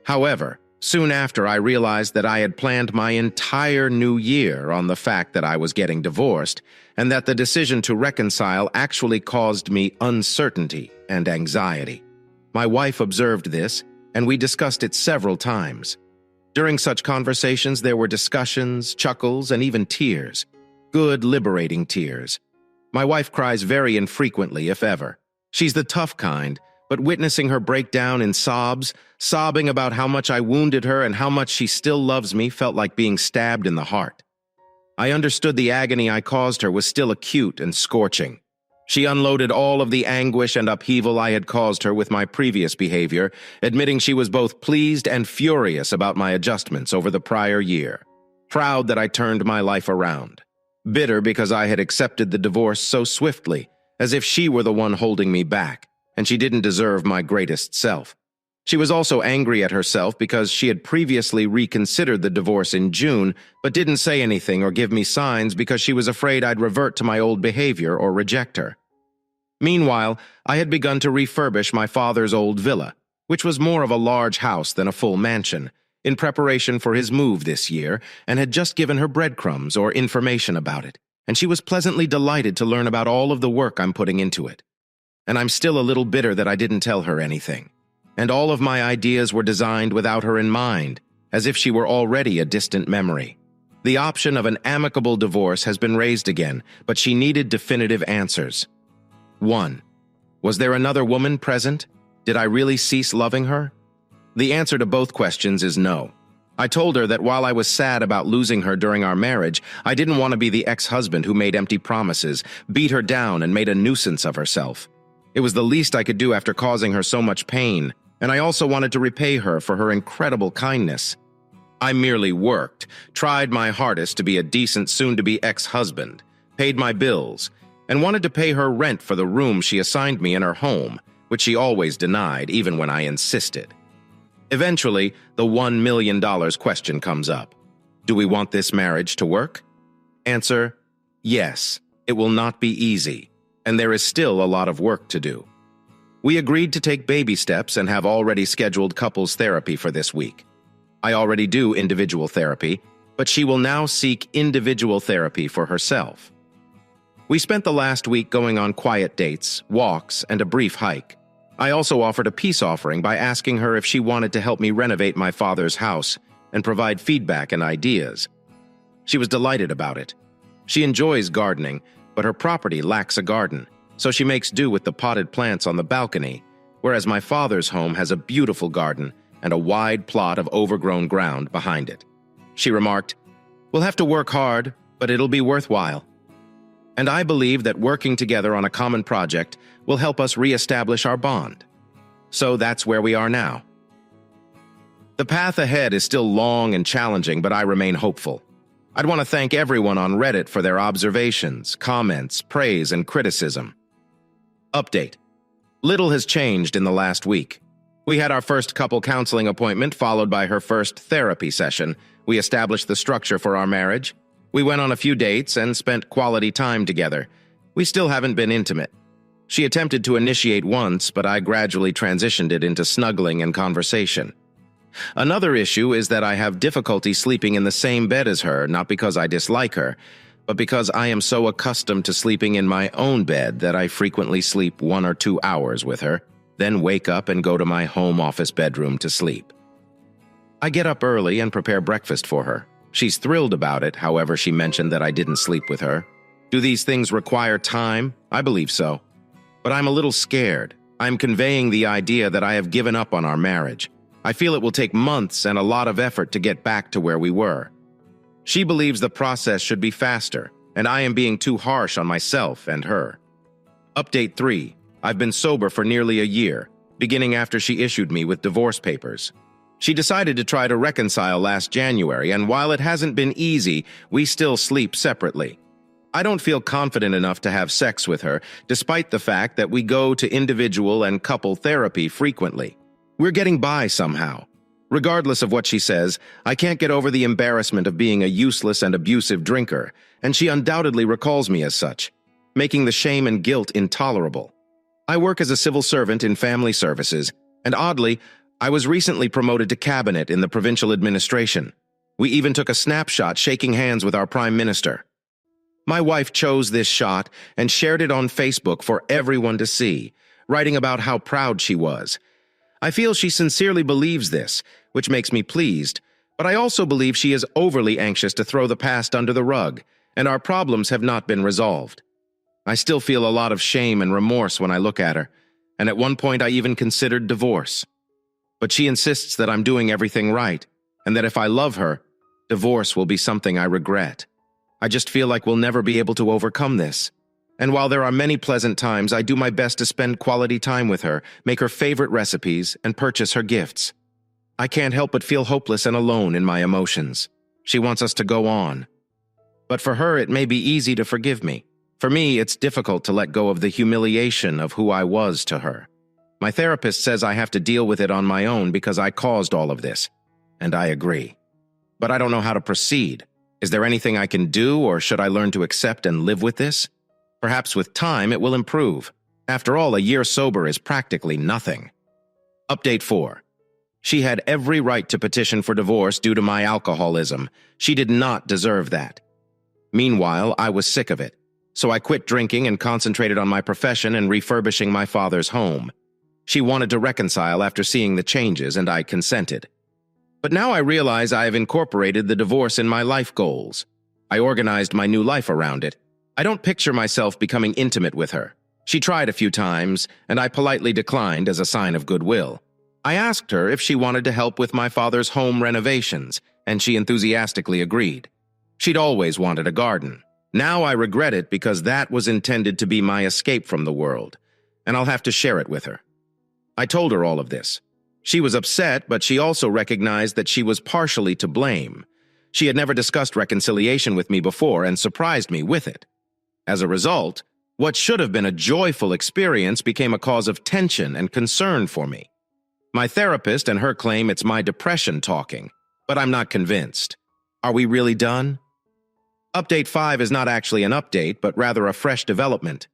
However, soon after I realized that I had planned my entire new year on the fact that I was getting divorced, and that the decision to reconcile actually caused me uncertainty and anxiety. My wife observed this, and we discussed it several times. During such conversations, there were discussions, chuckles, and even tears. Good, liberating tears. My wife cries very infrequently, if ever. She's the tough kind, but witnessing her break down in sobs, sobbing about how much I wounded her and how much she still loves me, felt like being stabbed in the heart. I understood the agony I caused her was still acute and scorching. She unloaded all of the anguish and upheaval I had caused her with my previous behavior, admitting she was both pleased and furious about my adjustments over the prior year, proud that I turned my life around, bitter because I had accepted the divorce so swiftly, as if she were the one holding me back. and she didn't deserve my greatest self. She was also angry at herself because she had previously reconsidered the divorce in June, but didn't say anything or give me signs because she was afraid I'd revert to my old behavior or reject her. Meanwhile, I had begun to refurbish my father's old villa, which was more of a large house than a full mansion, in preparation for his move this year, and had just given her breadcrumbs or information about it, and she was pleasantly delighted to learn about all of the work I'm putting into it. And I'm still a little bitter that I didn't tell her anything. And all of my ideas were designed without her in mind, as if she were already a distant memory. The option of an amicable divorce has been raised again, but she needed definitive answers. 1. Was there another woman present? Did I really cease loving her? The answer to both questions is no. I told her that while I was sad about losing her during our marriage, I didn't want to be the ex-husband who made empty promises, beat her down, and made a nuisance of herself. It was the least I could do after causing her so much pain, and I also wanted to repay her for her incredible kindness. I merely worked, tried my hardest to be a decent soon-to-be ex-husband, paid my bills, and wanted to pay her rent for the room she assigned me in her home, which she always denied, even when I insisted. Eventually, the $1 million question comes up. Do we want this marriage to work? Answer: yes, it will not be easy, and there is still a lot of work to do. We agreed to take baby steps and have already scheduled couples therapy for this week. I already do individual therapy, but she will now seek individual therapy for herself. We spent the last week going on quiet dates, walks, and a brief hike. I also offered a peace offering by asking her if she wanted to help me renovate my father's house and provide feedback and ideas. She was delighted about it. She enjoys gardening, but her property lacks a garden, so she makes do with the potted plants on the balcony, whereas my father's home has a beautiful garden and a wide plot of overgrown ground behind it. She remarked, "We'll have to work hard, but it'll be worthwhile." And I believe that working together on a common project will help us reestablish our bond. So that's where we are now. The path ahead is still long and challenging, but I remain hopeful. I'd want to thank everyone on Reddit for their observations, comments, praise, and criticism. Update. Little has changed in the last week. We had our first couple counseling appointment followed by her first therapy session. We established the structure for our marriage. We went on a few dates and spent quality time together. We still haven't been intimate. She attempted to initiate once, but I gradually transitioned it into snuggling and conversation. Another issue is that I have difficulty sleeping in the same bed as her, not because I dislike her, but because I am so accustomed to sleeping in my own bed that I frequently sleep 1 or 2 hours with her, then wake up and go to my home office bedroom to sleep. I get up early and prepare breakfast for her. She's thrilled about it, however she mentioned that I didn't sleep with her. Do these things require time? I believe so. But I'm a little scared. I'm conveying the idea that I have given up on our marriage. I feel it will take months and a lot of effort to get back to where we were. She believes the process should be faster, and I am being too harsh on myself and her. Update 3. I've been sober for nearly a year, beginning after she issued me with divorce papers. She decided to try to reconcile last January, and while it hasn't been easy, we still sleep separately. I don't feel confident enough to have sex with her, despite the fact that we go to individual and couple therapy frequently. We're getting by somehow. Regardless of what she says, I can't get over the embarrassment of being a useless and abusive drinker, and she undoubtedly recalls me as such, making the shame and guilt intolerable. I work as a civil servant in family services, and oddly, I was recently promoted to cabinet in the provincial administration. We even took a snapshot shaking hands with our prime minister. My wife chose this shot and shared it on Facebook for everyone to see, writing about how proud she was. I feel she sincerely believes this, which makes me pleased, but I also believe she is overly anxious to throw the past under the rug, and our problems have not been resolved. I still feel a lot of shame and remorse when I look at her, and at one point I even considered divorce. But she insists that I'm doing everything right, and that if I love her, divorce will be something I regret. I just feel like we'll never be able to overcome this. And while there are many pleasant times, I do my best to spend quality time with her, make her favorite recipes, and purchase her gifts. I can't help but feel hopeless and alone in my emotions. She wants us to go on. But for her, it may be easy to forgive me. For me, it's difficult to let go of the humiliation of who I was to her. My therapist says I have to deal with it on my own because I caused all of this, and I agree. But I don't know how to proceed. Is there anything I can do, or should I learn to accept and live with this? Perhaps with time it will improve. After all, a year sober is practically nothing. Update 4. She had every right to petition for divorce due to my alcoholism. She did not deserve that. Meanwhile, I was sick of it, so I quit drinking and concentrated on my profession and refurbishing my father's home. She wanted to reconcile after seeing the changes, and I consented. But now I realize I have incorporated the divorce in my life goals. I organized my new life around it. I don't picture myself becoming intimate with her. She tried a few times, and I politely declined as a sign of goodwill. I asked her if she wanted to help with my father's home renovations, and she enthusiastically agreed. She'd always wanted a garden. Now I regret it because that was intended to be my escape from the world, and I'll have to share it with her. I told her all of this. She was upset, but she also recognized that she was partially to blame. She had never discussed reconciliation with me before and surprised me with it. As a result, what should have been a joyful experience became a cause of tension and concern for me. My therapist and her claim it's my depression talking, but I'm not convinced. Are we really done? Update 5 is not actually an update, but rather a fresh development.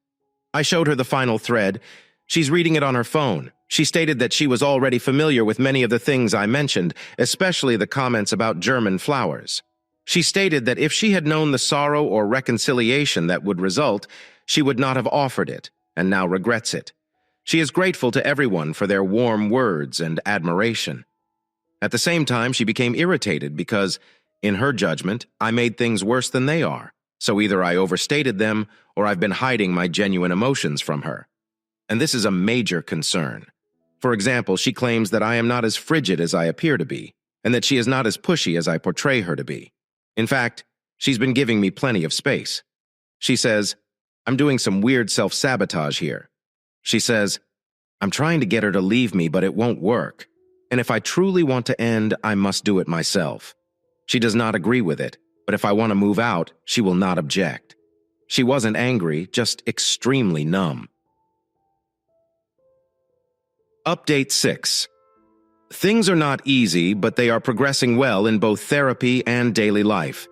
I showed her the final thread. She's reading it on her phone. She stated that she was already familiar with many of the things I mentioned, especially the comments about German flowers. She stated that if she had known the sorrow or reconciliation that would result, she would not have offered it, and now regrets it. She is grateful to everyone for their warm words and admiration. At the same time, she became irritated because, in her judgment, I made things worse than they are, so either I overstated them or I've been hiding my genuine emotions from her. And this is a major concern. For example, she claims that I am not as frigid as I appear to be, and that she is not as pushy as I portray her to be. In fact, she's been giving me plenty of space. She says, I'm doing some weird self-sabotage here. She says, I'm trying to get her to leave me, but it won't work. And if I truly want to end, I must do it myself. She does not agree with it, but if I want to move out, she will not object. She wasn't angry, just extremely numb. Update 6. Things are not easy, but they are progressing well in both therapy and daily life.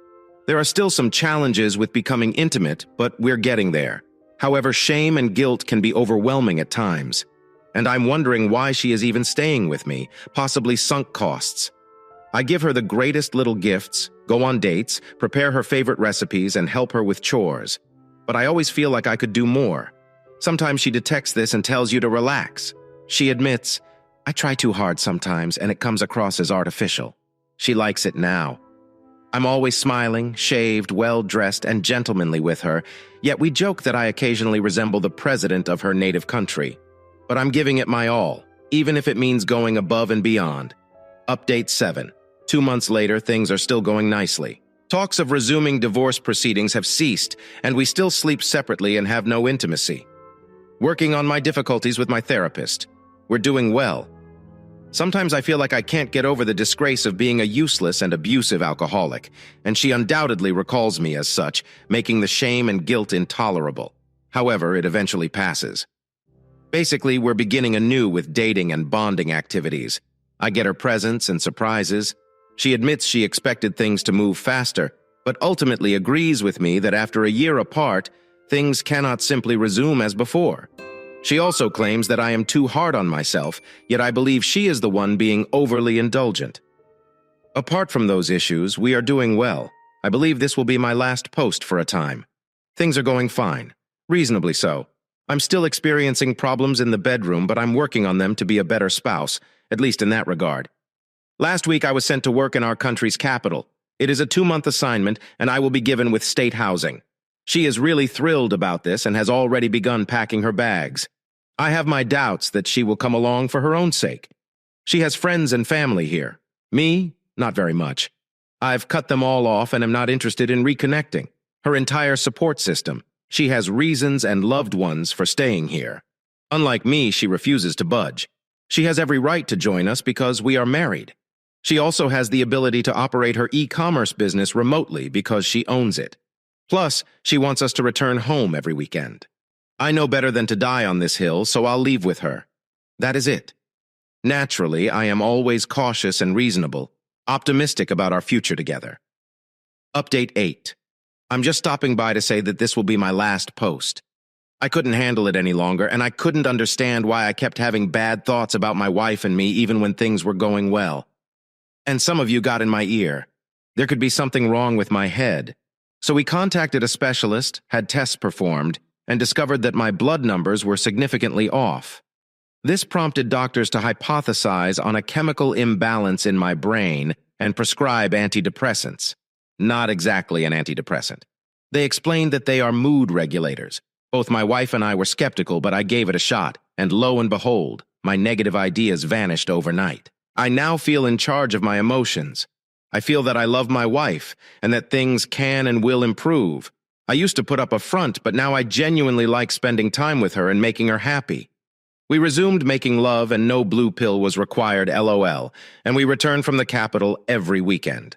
There are still some challenges with becoming intimate, but we're getting there. However, shame and guilt can be overwhelming at times. And I'm wondering why she is even staying with me, possibly sunk costs. I give her the greatest little gifts, go on dates, prepare her favorite recipes, and help her with chores. But I always feel like I could do more. Sometimes she detects this and tells you to relax. She admits, I try too hard sometimes and it comes across as artificial. She likes it now. I'm always smiling, shaved, well-dressed, and gentlemanly with her, yet we joke that I occasionally resemble the president of her native country. But I'm giving it my all, even if it means going above and beyond. Update 7. 2 months later, things are still going nicely. Talks of resuming divorce proceedings have ceased, and we still sleep separately and have no intimacy. Working on my difficulties with my therapist. We're doing well. Sometimes I feel like I can't get over the disgrace of being a useless and abusive alcoholic, and she undoubtedly recalls me as such, making the shame and guilt intolerable. However, it eventually passes. Basically, we're beginning anew with dating and bonding activities. I get her presents and surprises. She admits she expected things to move faster, but ultimately agrees with me that after a year apart, things cannot simply resume as before. She also claims that I am too hard on myself, yet I believe she is the one being overly indulgent. Apart from those issues, we are doing well. I believe this will be my last post for a time. Things are going fine, reasonably so. I'm still experiencing problems in the bedroom, but I'm working on them to be a better spouse, at least in that regard. Last week I was sent to work in our country's capital. It is a 2-month assignment, and I will be given with state housing. She is really thrilled about this and has already begun packing her bags. I have my doubts that she will come along for her own sake. She has friends and family here. Me, not very much. I've cut them all off and am not interested in reconnecting. Her entire support system. She has reasons and loved ones for staying here. Unlike me, she refuses to budge. She has every right to join us because we are married. She also has the ability to operate her e-commerce business remotely because she owns it. Plus, she wants us to return home every weekend. I know better than to die on this hill, so I'll leave with her. That is it. Naturally, I am always cautious and reasonable, optimistic about our future together. Update 8. I'm just stopping by to say that this will be my last post. I couldn't handle it any longer, and I couldn't understand why I kept having bad thoughts about my wife and me even when things were going well. And some of you got in my ear. There could be something wrong with my head. So we contacted a specialist, had tests performed, and discovered that my blood numbers were significantly off. This prompted doctors to hypothesize on a chemical imbalance in my brain and prescribe antidepressants. Not exactly an antidepressant. They explained that they are mood regulators. Both my wife and I were skeptical, but I gave it a shot, and lo and behold, my negative ideas vanished overnight. I now feel in charge of my emotions. I feel that I love my wife, and that things can and will improve. I used to put up a front, but now I genuinely like spending time with her and making her happy. We resumed making love, and no blue pill was required, LOL, and we returned from the capital every weekend.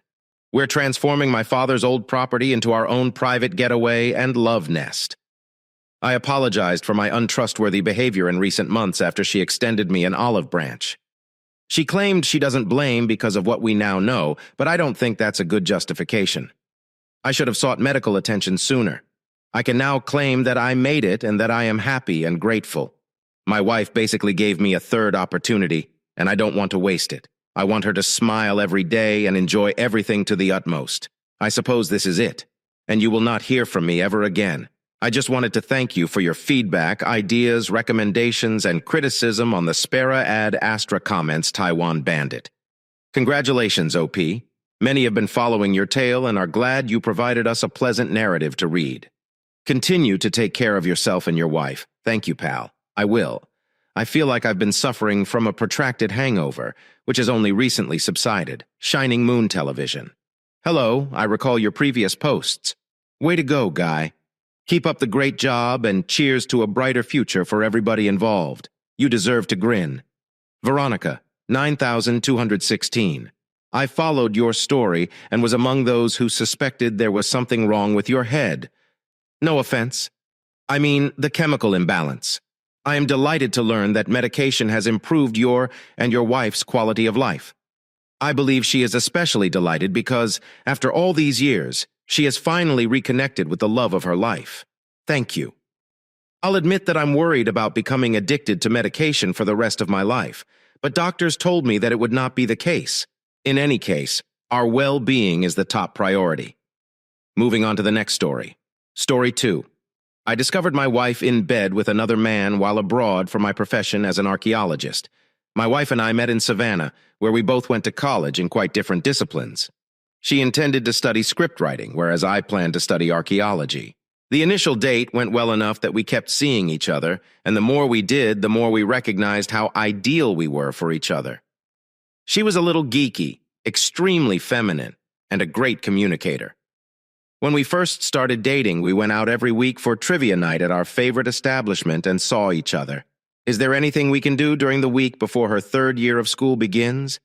We're transforming my father's old property into our own private getaway and love nest. I apologized for my untrustworthy behavior in recent months after she extended me an olive branch. She claimed she doesn't blame because of what we now know, but I don't think that's a good justification. I should have sought medical attention sooner. I can now claim that I made it and that I am happy and grateful. My wife basically gave me a third opportunity, and I don't want to waste it. I want her to smile every day and enjoy everything to the utmost. I suppose this is it, and you will not hear from me ever again. I just wanted to thank you for your feedback, ideas, recommendations, and criticism on the Spera Ad Astra Comments Taiwan Bandit. Congratulations, OP. Many have been following your tale and are glad you provided us a pleasant narrative to read. Continue to take care of yourself and your wife. Thank you, pal. I will. I feel like I've been suffering from a protracted hangover, which has only recently subsided. Shining Moon Television. Hello, I recall your previous posts. Way to go, guy. Keep up the great job and cheers to a brighter future for everybody involved. You deserve to grin. Veronica, 9216. I followed your story and was among those who suspected there was something wrong with your head. No offense. I mean the chemical imbalance. I am delighted to learn that medication has improved your and your wife's quality of life. I believe she is especially delighted because, after all these years, she has finally reconnected with the love of her life. Thank you. I'll admit that I'm worried about becoming addicted to medication for the rest of my life, but doctors told me that it would not be the case. In any case, our well-being is the top priority. Moving on to the next story. Story 2. I discovered my wife in bed with another man while abroad for my profession as an archaeologist. My wife and I met in Savannah, where we both went to college in quite different disciplines. She intended to study script writing, whereas I planned to study archaeology. The initial date went well enough that we kept seeing each other, and the more we did, the more we recognized how ideal we were for each other. She was a little geeky, extremely feminine, and a great communicator. When we first started dating, we went out every week for trivia night at our favorite establishment and saw each other. Is there anything we can do during the week before her third year of school begins?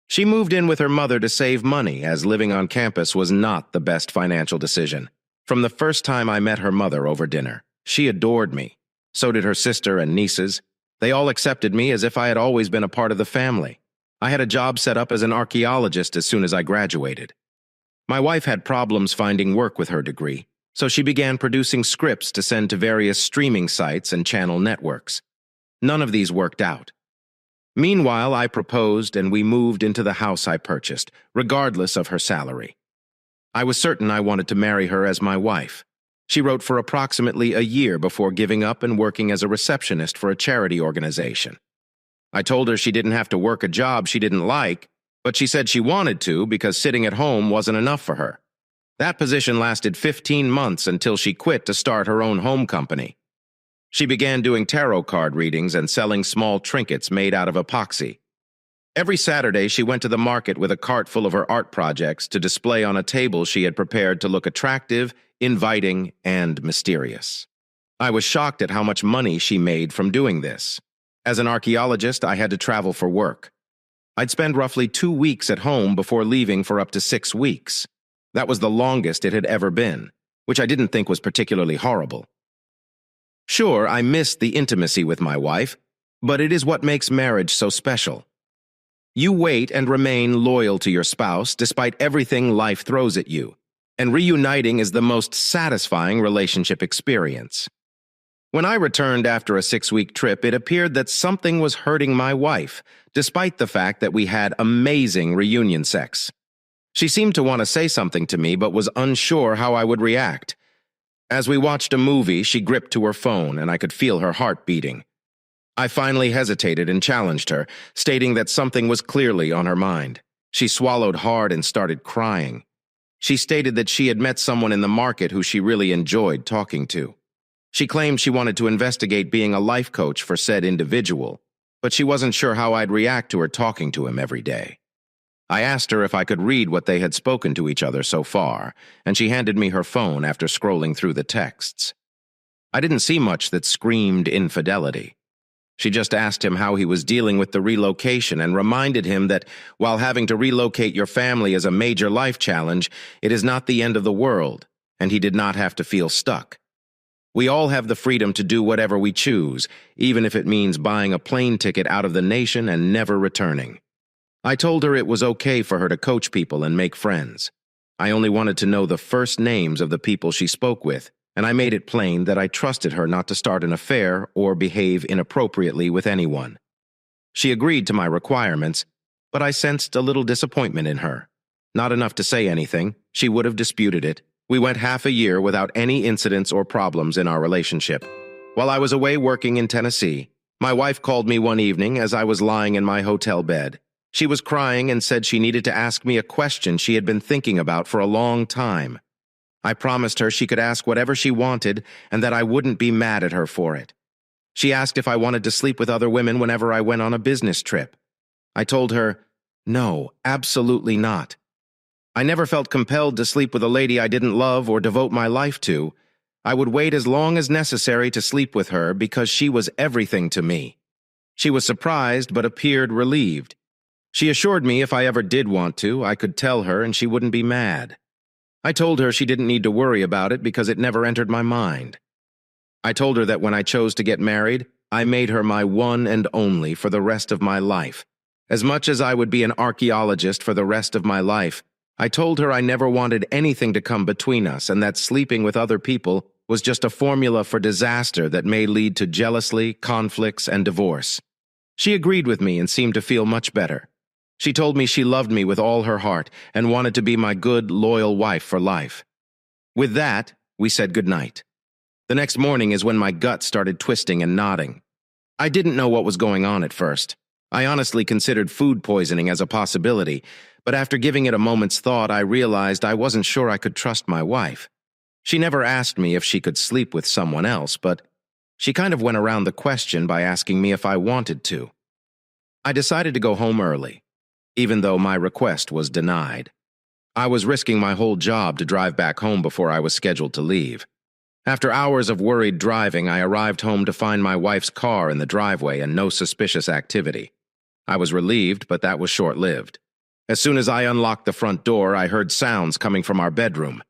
She moved in with her mother to save money, as living on campus was not the best financial decision. From the first time I met her mother over dinner, she adored me. So did her sister and nieces. They all accepted me as if I had always been a part of the family. I had a job set up as an archaeologist as soon as I graduated. My wife had problems finding work with her degree, so she began producing scripts to send to various streaming sites and channel networks. None of these worked out. Meanwhile, I proposed and we moved into the house I purchased, regardless of her salary. I was certain I wanted to marry her as my wife. She wrote for approximately a year before giving up and working as a receptionist for a charity organization. I told her she didn't have to work a job she didn't like, but she said she wanted to because sitting at home wasn't enough for her. That position lasted 15 months until she quit to start her own home company. She began doing tarot card readings and selling small trinkets made out of epoxy. Every Saturday, she went to the market with a cart full of her art projects to display on a table she had prepared to look attractive, inviting, and mysterious. I was shocked at how much money she made from doing this. As an archaeologist, I had to travel for work. I'd spend roughly 2 weeks at home before leaving for up to 6 weeks. That was the longest it had ever been, which I didn't think was particularly horrible. Sure, I missed the intimacy with my wife, but it is what makes marriage so special. You wait and remain loyal to your spouse despite everything life throws at you, and reuniting is the most satisfying relationship experience. When I returned after a 6-week trip, it appeared that something was hurting my wife, despite the fact that we had amazing reunion sex. She seemed to want to say something to me, but was unsure how I would react. As we watched a movie, she gripped to her phone, and I could feel her heart beating. I finally hesitated and challenged her, stating that something was clearly on her mind. She swallowed hard and started crying. She stated that she had met someone in the market who she really enjoyed talking to. She claimed she wanted to investigate being a life coach for said individual, but she wasn't sure how I'd react to her talking to him every day. I asked her if I could read what they had spoken to each other so far, and she handed me her phone after scrolling through the texts. I didn't see much that screamed infidelity. She just asked him how he was dealing with the relocation and reminded him that while having to relocate your family is a major life challenge, it is not the end of the world, and he did not have to feel stuck. We all have the freedom to do whatever we choose, even if it means buying a plane ticket out of the nation and never returning. I told her it was okay for her to coach people and make friends. I only wanted to know the first names of the people she spoke with, and I made it plain that I trusted her not to start an affair or behave inappropriately with anyone. She agreed to my requirements, but I sensed a little disappointment in her. Not enough to say anything, she would have disputed it. We went half a year without any incidents or problems in our relationship. While I was away working in Tennessee, my wife called me one evening as I was lying in my hotel bed. She was crying and said she needed to ask me a question she had been thinking about for a long time. I promised her she could ask whatever she wanted and that I wouldn't be mad at her for it. She asked if I wanted to sleep with other women whenever I went on a business trip. I told her, no, absolutely not. I never felt compelled to sleep with a lady I didn't love or devote my life to. I would wait as long as necessary to sleep with her because she was everything to me. She was surprised but appeared relieved. She assured me if I ever did want to, I could tell her and she wouldn't be mad. I told her she didn't need to worry about it because it never entered my mind. I told her that when I chose to get married, I made her my one and only for the rest of my life. As much as I would be an archaeologist for the rest of my life, I told her I never wanted anything to come between us and that sleeping with other people was just a formula for disaster that may lead to jealousy, conflicts, and divorce. She agreed with me and seemed to feel much better. She told me she loved me with all her heart and wanted to be my good, loyal wife for life. With that, we said goodnight. The next morning is when my gut started twisting and knotting. I didn't know what was going on at first. I honestly considered food poisoning as a possibility, but after giving it a moment's thought, I realized I wasn't sure I could trust my wife. She never asked me if she could sleep with someone else, but she kind of went around the question by asking me if I wanted to. I decided to go home early, even though my request was denied. I was risking my whole job to drive back home before I was scheduled to leave. After hours of worried driving, I arrived home to find my wife's car in the driveway and no suspicious activity. I was relieved, but that was short-lived. As soon as I unlocked the front door, I heard sounds coming from our bedroom.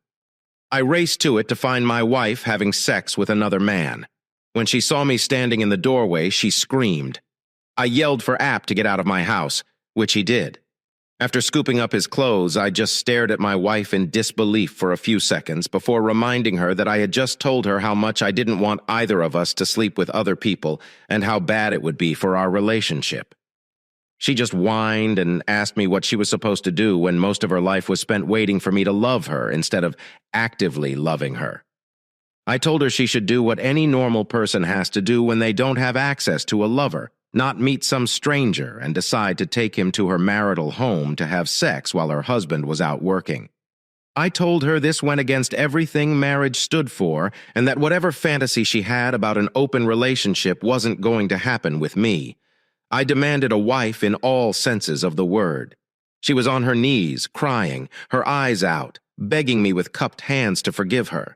I raced to it to find my wife having sex with another man. When she saw me standing in the doorway, she screamed. I yelled for App to get out of my house, which he did. After scooping up his clothes, I just stared at my wife in disbelief for a few seconds before reminding her that I had just told her how much I didn't want either of us to sleep with other people and how bad it would be for our relationship. She just whined and asked me what she was supposed to do when most of her life was spent waiting for me to love her instead of actively loving her. I told her she should do what any normal person has to do when they don't have access to a lover, not meet some stranger and decide to take him to her marital home to have sex while her husband was out working. I told her this went against everything marriage stood for and that whatever fantasy she had about an open relationship wasn't going to happen with me. I demanded a wife in all senses of the word. She was on her knees, crying, her eyes out, begging me with cupped hands to forgive her.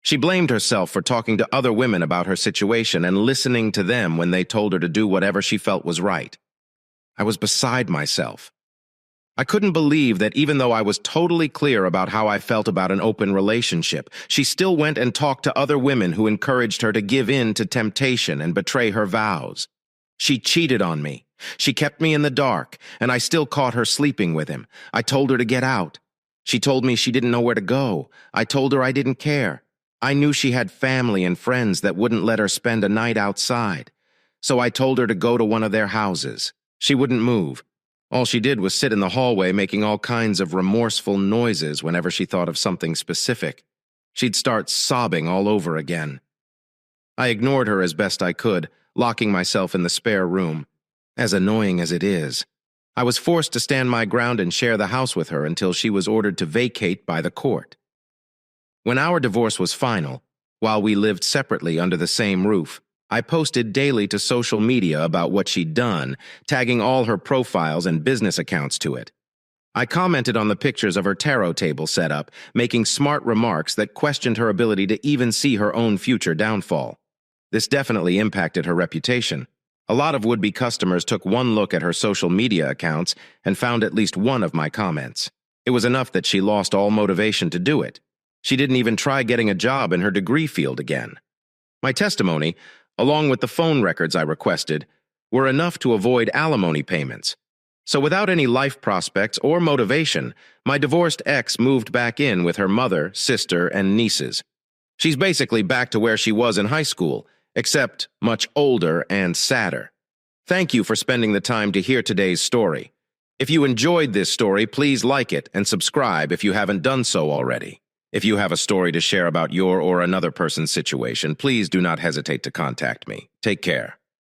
She blamed herself for talking to other women about her situation and listening to them when they told her to do whatever she felt was right. I was beside myself. I couldn't believe that even though I was totally clear about how I felt about an open relationship, she still went and talked to other women who encouraged her to give in to temptation and betray her vows. She cheated on me. She kept me in the dark, and I still caught her sleeping with him. I told her to get out. She told me she didn't know where to go. I told her I didn't care. I knew she had family and friends that wouldn't let her spend a night outside. So I told her to go to one of their houses. She wouldn't move. All she did was sit in the hallway making all kinds of remorseful noises whenever she thought of something specific. She'd start sobbing all over again. I ignored her as best I could, locking myself in the spare room. As annoying as it is, I was forced to stand my ground and share the house with her until she was ordered to vacate by the court. When our divorce was final, while we lived separately under the same roof, I posted daily to social media about what she'd done, tagging all her profiles and business accounts to it. I commented on the pictures of her tarot table setup, making smart remarks that questioned her ability to even see her own future downfall. This definitely impacted her reputation. A lot of would-be customers took one look at her social media accounts and found at least one of my comments. It was enough that she lost all motivation to do it. She didn't even try getting a job in her degree field again. My testimony, along with the phone records I requested, were enough to avoid alimony payments. So without any life prospects or motivation, my divorced ex moved back in with her mother, sister, and nieces. She's basically back to where she was in high school, except much older and sadder. Thank you for spending the time to hear today's story. If you enjoyed this story, please like it and subscribe if you haven't done so already. If you have a story to share about your or another person's situation, please do not hesitate to contact me. Take care.